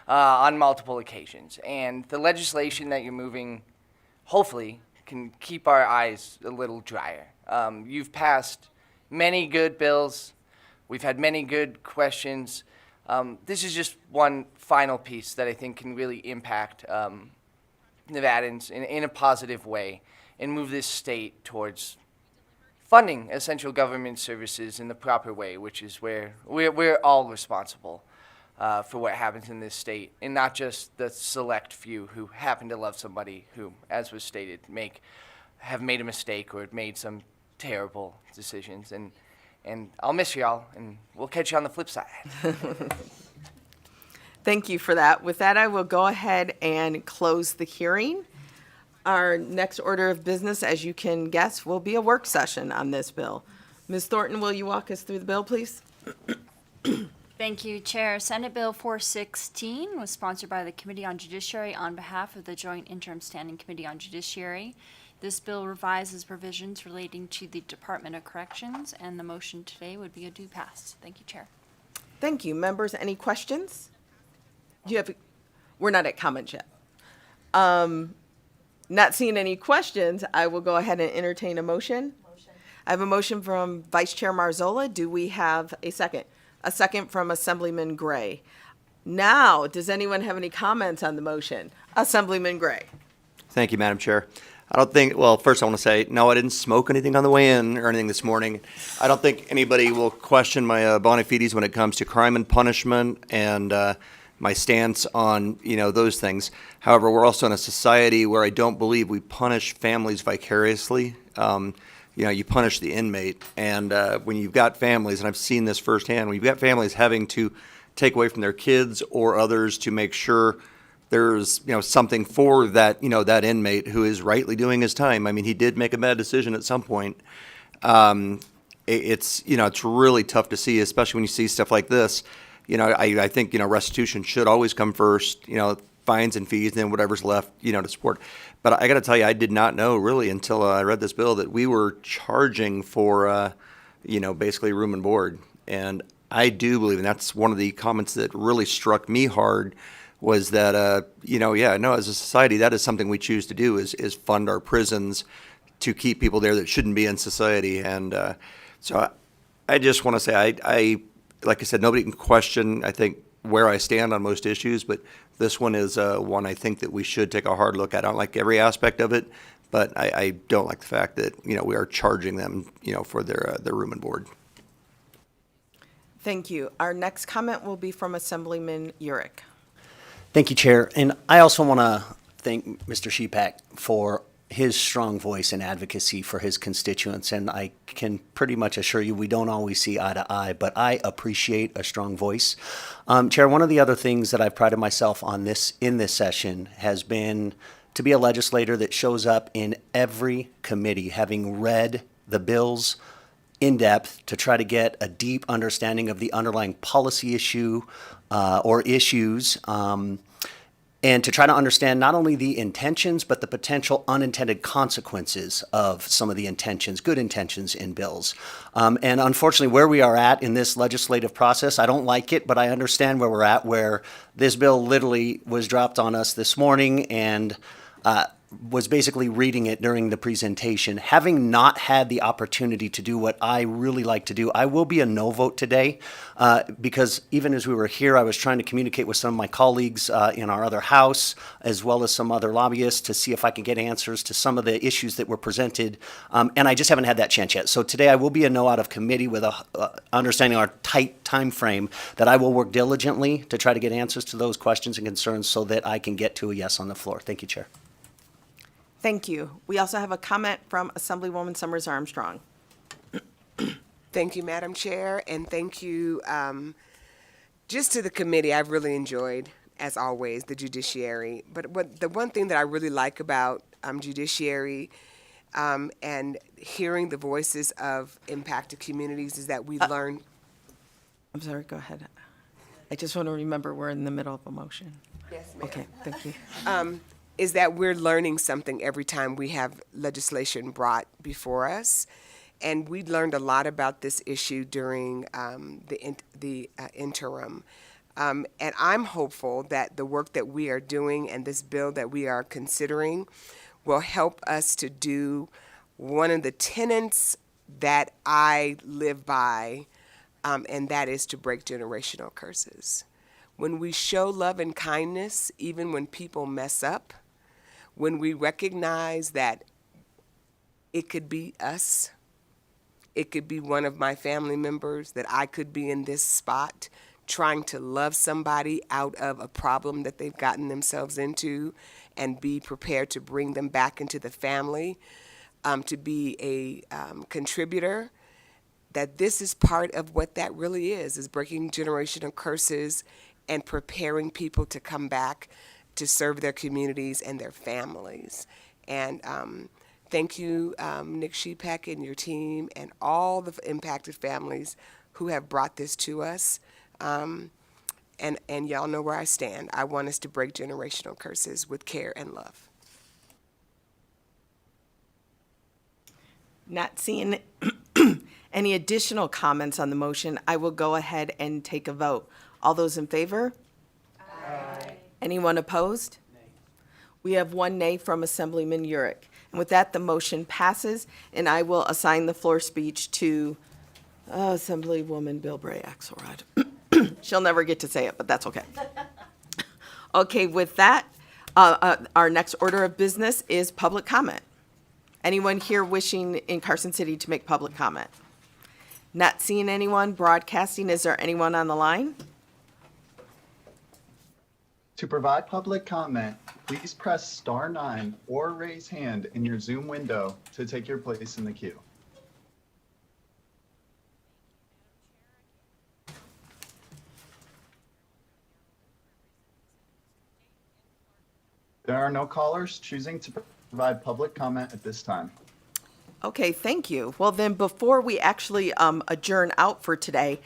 on multiple occasions, and the legislation that you're moving, hopefully, can keep our eyes a little drier. You've passed many good bills. We've had many good questions. This is just one final piece that I think can really impact Nevadans in a positive way and move this state towards funding essential government services in the proper way, which is where we're all responsible for what happens in this state, and not just the select few who happen to love somebody who, as was stated, have made a mistake or made some terrible decisions. And And I'll miss y'all, and we'll catch you on the flip side. Thank you for that. With that, I will go ahead and close the hearing. Our next order of business, as you can guess, will be a work session on this bill. Ms. Thornton, will you walk us through the bill, please? Thank you, Chair. Senate Bill 416 was sponsored by the Committee on Judiciary on behalf of the Joint Interim Standing Committee on Judiciary. This bill revises provisions relating to the Department of Corrections, and the motion today would be a do pass. Thank you, Chair. Thank you. Members, any questions? We're not at comments yet. Not seeing any questions, I will go ahead and entertain a motion. I have a motion from Vice Chair Marzola. Do we have a second? A second from Assemblyman Gray. Now, does anyone have any comments on the motion? Assemblyman Gray. Thank you, Madam Chair. I don't think, well, first I want to say, no, I didn't smoke anything on the way in or anything this morning. I don't think anybody will question my bona fides when it comes to crime and punishment and my stance on, those things. However, we're also in a society where I don't believe we punish families vicariously. You punish the inmate. And when you've got families, and I've seen this firsthand, when you've got families having to take away from their kids or others to make sure there's, something for that, that inmate who is rightly doing his time. I mean, he did make a bad decision at some point. It's really tough to see, especially when you see stuff like this. I think, restitution should always come first, fines and fees, and then whatever's left, to support. But I got to tell you, I did not know really until I read this bill that we were charging for, basically room and board. And I do believe, and that's one of the comments that really struck me hard, was that, as a society, that is something we choose to do is fund our prisons to keep people there that shouldn't be in society. And so I just want to say, I like I said, nobody can question, I think, where I stand on most issues, but this one is one I think that we should take a hard look at. I don't like every aspect of it, but I don't like the fact that, we are charging them, for their room and board. Thank you. Our next comment will be from Assemblyman Urick. Thank you, Chair. And I also want to thank Mr. Shepak for his strong voice and advocacy for his constituents. And I can pretty much assure you we don't always see eye to eye, but I appreciate a strong voice. Chair, one of the other things that I've prided myself on in this session has been to be a legislator that shows up in every committee, having read the bills in depth to try to get a deep understanding of the underlying policy issue or issues, and to try to understand not only the intentions, but the potential unintended consequences of some of the intentions, good intentions in bills. And unfortunately, where we are at in this legislative process, I don't like it, but I understand where we're at, where this bill literally was dropped on us this morning and was basically reading it during the presentation. Having not had the opportunity to do what I really like to do, I will be a no vote today because even as we were here, I was trying to communicate with some of my colleagues in our other house, as well as some other lobbyists, to see if I could get answers to some of the issues that were presented. And I just haven't had that chance yet. So today I will be a no out of committee with understanding our tight time frame, that I will work diligently to try to get answers to those questions and concerns so that I can get to a yes on the floor. Thank you, Chair. Thank you. We also have a comment from Assemblywoman Summers Armstrong. Thank you, Madam Chair, and thank you just to the committee. I've really enjoyed, as always, the judiciary. But the one thing that I really like about judiciary and hearing the voices of impacted communities is that we learn. I'm sorry, go ahead. I just want to remember we're in the middle of a motion. Yes, ma'am. Okay, thank you. Is that we're learning something every time we have legislation brought before us. And we learned a lot about this issue during the interim. And I'm hopeful that the work that we are doing and this bill that we are considering will help us to do one of the tenets that I live by, and that is to break generational curses. When we show love and kindness, even when people mess up, when we recognize that it could be us, it could be one of my family members, that I could be in this spot trying to love somebody out of a problem that they've gotten themselves into and be prepared to bring them back into the family, to be a contributor, that this is part of what that really is breaking generational curses and preparing people to come back to serve their communities and their families. And thank you, Nick Shepak and your team and all the impacted families who have brought this to us. And y'all know where I stand. I want us to break generational curses with care and love. Not seeing any additional comments on the motion, I will go ahead and take a vote. All those in favor? Aye. Anyone opposed? Nay. We have one nay from Assemblyman Urick. And with that, the motion passes, and I will assign the floor speech to Assemblywoman Bilbray Axelrod. She'll never get to say it, but that's okay. Okay, with that, our next order of business is public comment. Anyone here wishing in Carson City to make public comment? Not seeing anyone. Broadcasting, is there anyone on the line? To provide public comment, please press star 9 or raise hand in your Zoom window to take your place in the queue. There are no callers choosing to provide public comment at this time. Okay, thank you. Well, then before we actually adjourn out for today,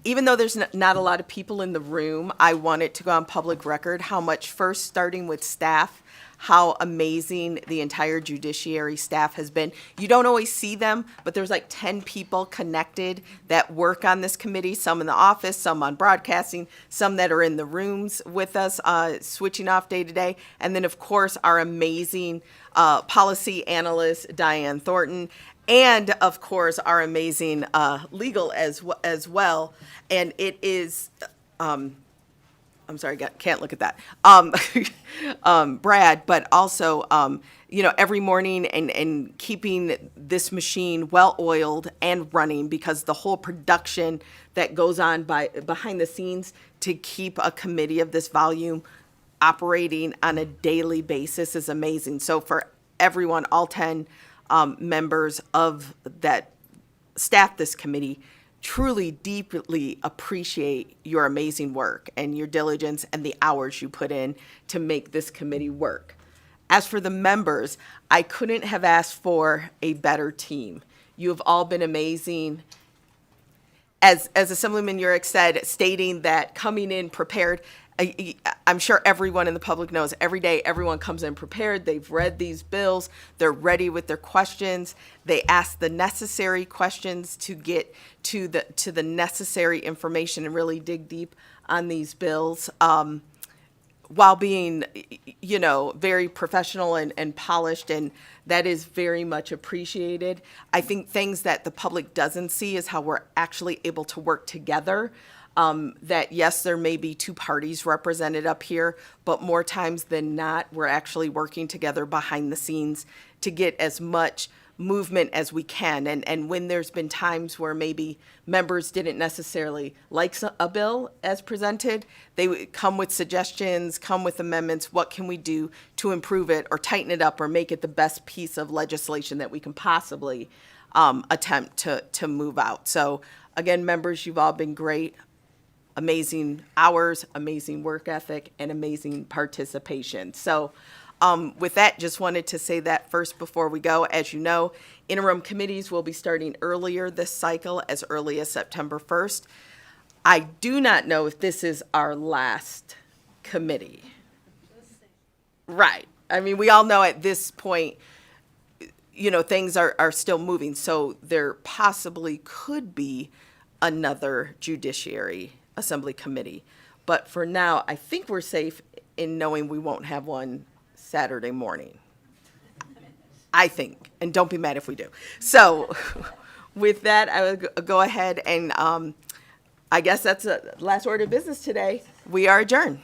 even though there's not a lot of people in the room, I wanted to go on public record how much, first starting with staff, how amazing the entire judiciary staff has been. You don't always see them, but there's like 10 people connected that work on this committee, some in the office, some on broadcasting, some that are in the rooms with us, switching off day to day. And then, of course, our amazing policy analyst, Diane Thornton, and, of course, our amazing legal as well. And it is... I'm sorry, can't look at that. Brad, but also, every morning and keeping this machine well-oiled and running, because the whole production that goes on behind the scenes to keep a committee of this volume operating on a daily basis is amazing. So for everyone, all 10 members of that staff this committee, truly deeply appreciate your amazing work and your diligence and the hours you put in to make this committee work. As for the members, I couldn't have asked for a better team. You have all been amazing. As Assemblyman Urick said, stating that coming in prepared, I'm sure everyone in the public knows every day everyone comes in prepared. They've read these bills. They're ready with their questions. They ask the necessary questions to get to the necessary information and really dig deep on these bills, while being, very professional and polished, and that is very much appreciated. I think things that the public doesn't see is how we're actually able to work together. That yes, there may be two parties represented up here, but more times than not, we're actually working together behind the scenes to get as much movement as we can. And when there's been times where maybe members didn't necessarily like a bill as presented, they would come with suggestions, come with amendments. What can we do to improve it or tighten it up or make it the best piece of legislation that we can possibly attempt to move out? So again, members, you've all been great. Amazing hours, amazing work ethic, and amazing participation. So with that, just wanted to say that first before we go. As you know, interim committees will be starting earlier this cycle, as early as September 1st. I do not know if this is our last committee. Right. I mean, we all know at this point, things are still moving. So there possibly could be another Judiciary Assembly Committee. But for now, I think we're safe in knowing we won't have one Saturday morning. I think, and don't be mad if we do. So with that, I will go ahead and I guess that's the last order of business today. We are adjourned.